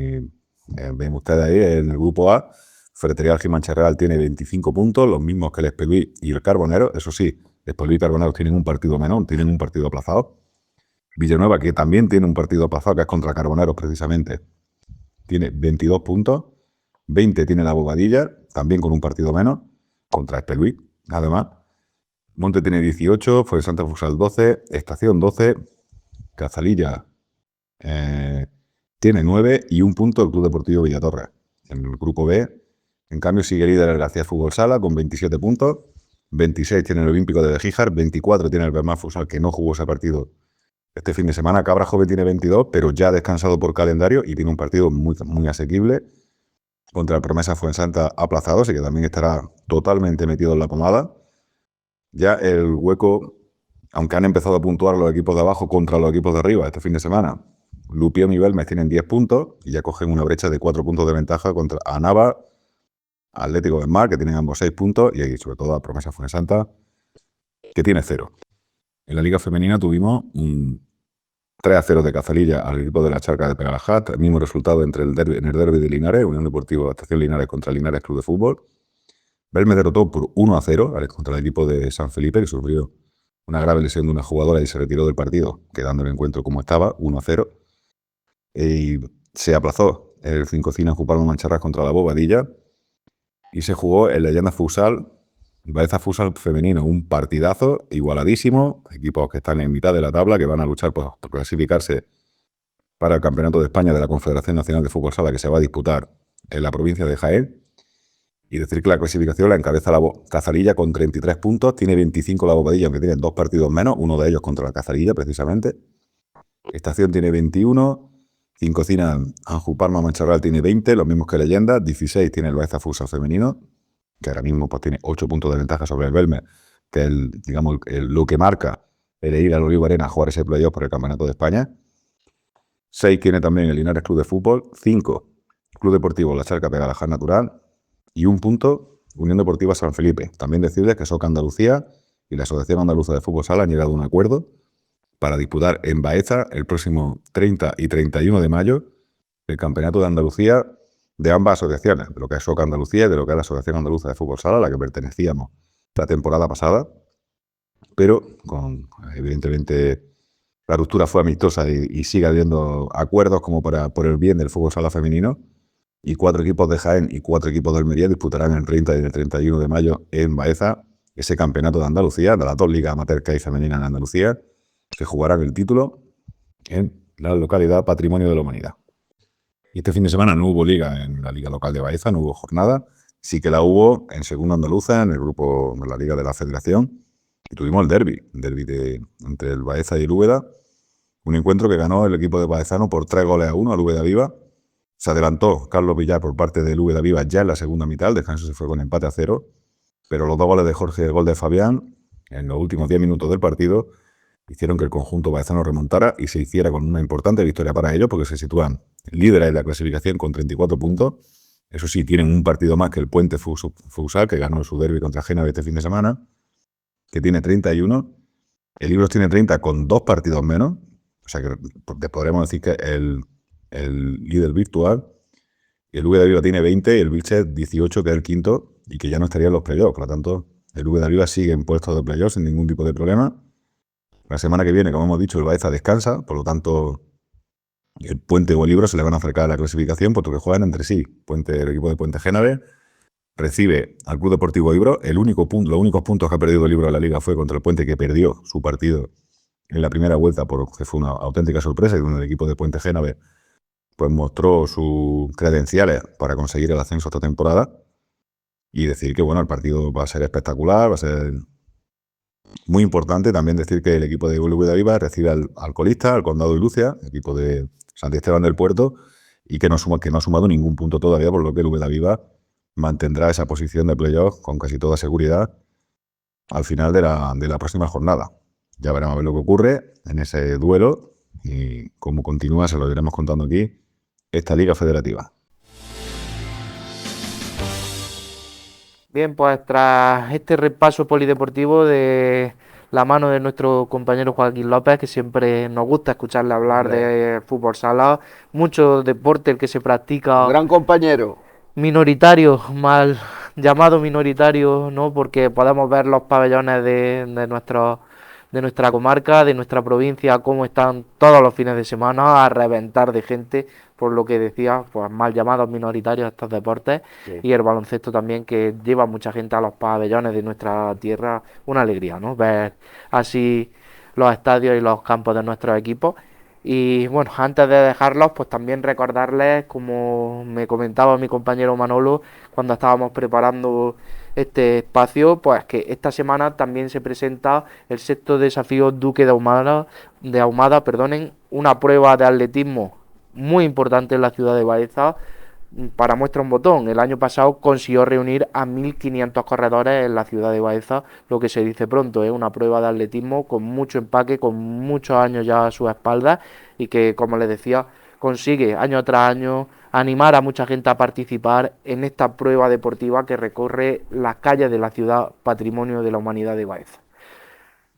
Speaker 3: ven ustedes ahí, en el grupo A, Ferretería Aljimancha Real tiene 25 puntos, los mismos que el Espeluí y el Carbonero. Eso sí, Espeluí y Carbonero tienen un partido menor, tienen un partido aplazado. Villanueva, que también tiene un partido aplazado, que es contra Carboneros precisamente, tiene 22 puntos. 20 tiene la Bobadilla, también con un partido menos, contra Espeluí, además. Monte tiene 18, Fuensanta Futsal 12, Estación 12, Cazalilla tiene 9 y un punto el Club Deportivo Villatorre. En el grupo B, en cambio, sigue líder el García Fútbol Sala con 27 puntos, 26 tiene el Olímpico de Bejíjar, 24 tiene el Bermán Futsal, que no jugó ese partido este fin de semana. Cabra Joven tiene 22, pero ya descansado por calendario y tiene un partido muy, muy asequible contra el Promesa Fuensanta aplazado, así que también estará totalmente metido en la pomada. Ya el hueco, aunque han empezado a puntuar los equipos de abajo contra los equipos de arriba este fin de semana, Lupión y Belmes tienen 10 puntos y ya cogen una brecha de 4 puntos de ventaja contra Anava, Atlético del Mar, que tienen ambos 6 puntos, y ahí sobre todo a Promesa Fuensanta, que tiene 0. En la Liga Femenina tuvimos un 3-0 de Cazalilla al equipo de la Charca de Pegalajat, el mismo resultado en el derbi de Linares, Unión Deportiva Estación Linares contra Linares Club de Fútbol. Belmes derrotó por 1-0 contra el equipo de San Felipe, que sufrió una grave lesión de una jugadora y se retiró del partido, quedando el encuentro como estaba, 1-0. Y se aplazó el Cincocinas Jupalma Mancharras contra la Bobadilla, y se jugó el Leyenda Futsal, Baeza Futsal femenino, un partidazo igualadísimo, equipos que están en mitad de la tabla, que van a luchar por clasificarse para el Campeonato de España de la Confederación Nacional de Fútbol Sala, que se va a disputar en la provincia de Jaén. Y decir que la clasificación la encabeza la Cazalilla con 33 puntos, tiene 25 la Bobadilla, aunque tiene 2 partidos menos, uno de ellos contra la Cazalilla precisamente. Estación tiene 21, Cincocinas Anjuparma Mancharral tiene 20, los mismos que Leyenda, 16 tiene el Baeza Futsal femenino, que ahora mismo pues, tiene 8 puntos de ventaja sobre el Belmes, que es lo que marca el ir al Olivo Arena a jugar ese playoff por el Campeonato de España. 6 tiene también el Linares Club de Fútbol, 5 Club Deportivo La Charca Pegalajá Natural, y 1 punto Unión Deportiva San Felipe. También decirles que SOC Andalucía y la Asociación Andaluza de Fútbol Sala han llegado a un acuerdo para disputar en Baeza el próximo 30 y 31 de mayo el Campeonato de Andalucía de ambas asociaciones, de lo que es SOCA Andalucía y de lo que es la Asociación Andaluza de Fútbol Sala, a la que pertenecíamos la temporada pasada, pero evidentemente, la ruptura fue amistosa y sigue habiendo acuerdos como por el bien del fútbol sala femenino, y 4 equipos de Jaén y 4 equipos de Almería disputarán el 30 y el 31 de mayo en Baeza ese campeonato de Andalucía, de las 2 ligas amateur que hay femenina en Andalucía, que jugarán el título en la localidad Patrimonio de la Humanidad. Y este fin de semana no hubo liga en la liga local de Baeza, no hubo jornada, sí que la hubo en Segunda Andaluza, en el grupo de la liga de la Federación, y tuvimos el derbi entre el Baeza y el Úbeda, un encuentro que ganó el equipo de Baezano por 3-1 al Úbeda Viva. Se adelantó Carlos Villar por parte del Úbeda Viva ya en la segunda mitad, el descanso se fue con empate a 0, pero los 2 goles de Jorge y el gol de Fabián en los últimos 10 minutos del partido hicieron que el conjunto baezano remontara y se hiciera con una importante victoria para ellos, porque se sitúan líderes de la clasificación con 34 puntos. Eso sí, tienen un partido más que el Puente Futsal, que ganó su derbi contra Génave este fin de semana, que tiene 31. El Libros tiene 30 con 2 partidos menos. O sea que podremos decir que el líder virtual, el Úbeda Viva tiene 20 y el Vilche 18, que es el quinto, y que ya no estaría en los playoffs. Por lo tanto, el Úbeda Viva sigue en puestos de playoffs sin ningún tipo de problema. La semana que viene, como hemos dicho, el Baeza descansa, por lo tanto, el Puente o el Libro se le van a acercar a la clasificación, puesto que juegan entre sí. El equipo de Puente Génave recibe al Club Deportivo Ibro. Los únicos puntos que ha perdido el Ibro en la liga fue contra el Puente, que perdió su partido en la primera vuelta, porque fue una auténtica sorpresa, y donde el equipo de Puente Génave pues mostró sus credenciales para conseguir el ascenso esta temporada. Y decir que bueno, el partido va a ser espectacular, va a ser muy importante. También decir que el equipo de Úbeda Viva recibe al colista, al Condado de Lucia, equipo de Santi Esteban del Puerto, y que no ha sumado ningún punto todavía, por lo que el Úbeda Viva mantendrá esa posición de playoff con casi toda seguridad al final de la próxima jornada. Ya veremos a ver lo que ocurre en ese duelo y cómo continúa, se lo iremos contando aquí, esta Liga Federativa.
Speaker 1: Bien, pues tras este repaso polideportivo de la mano de nuestro compañero Joaquín López, que siempre nos gusta escucharle hablar de fútbol sala, mucho deporte el que se practica.
Speaker 2: Un gran compañero.
Speaker 1: Minoritario, mal llamado minoritario, ¿no? Porque podemos ver los pabellones de nuestra comarca, de nuestra provincia, cómo están todos los fines de semana a reventar de gente, por lo que decía, pues mal llamados minoritarios estos deportes, sí. Y el baloncesto también, que lleva mucha gente a los pabellones de nuestra tierra, una alegría, ¿no? Ver así los estadios y los campos de nuestros equipos. Y bueno, antes de dejarlos, pues también recordarles, como me comentaba mi compañero Manolo cuando estábamos preparando este espacio, pues que esta semana también se presenta el sexto desafío Duque de Ahumada, perdonen, una prueba de atletismo muy importante en la ciudad de Baeza. Para muestra un botón, el año pasado consiguió reunir a 1.500 corredores en la ciudad de Baeza, lo que se dice pronto, es una prueba de atletismo con mucho empaque, con muchos años ya a su espalda, y que, como les decía, consigue año tras año animar a mucha gente a participar en esta prueba deportiva que recorre las calles de la ciudad Patrimonio de la Humanidad de Baeza.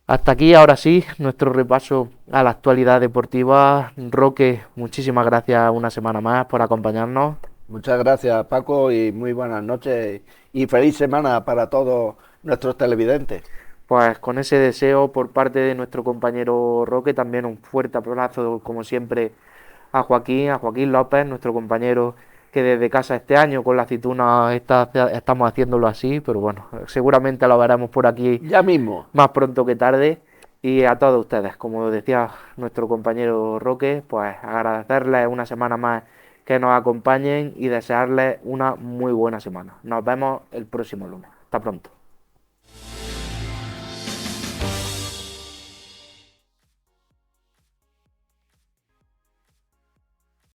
Speaker 1: Hasta aquí, ahora sí, nuestro repaso a la actualidad deportiva. Roque, muchísimas gracias una semana más por acompañarnos.
Speaker 2: Muchas gracias, Paco, y muy buenas noches y feliz semana para todos nuestros televidentes.
Speaker 1: Pues con ese deseo por parte de nuestro compañero Roque, también un fuerte abrazo, como siempre, a Joaquín López, nuestro compañero que desde casa este año con la aceituna estamos haciéndolo así, pero bueno, seguramente lo veremos por aquí
Speaker 2: ya mismo,
Speaker 1: más pronto que tarde. Y a todos ustedes, como decía nuestro compañero Roque, pues agradecerles una semana más que nos acompañen y desearles una muy buena semana. Nos vemos el próximo lunes. Hasta pronto.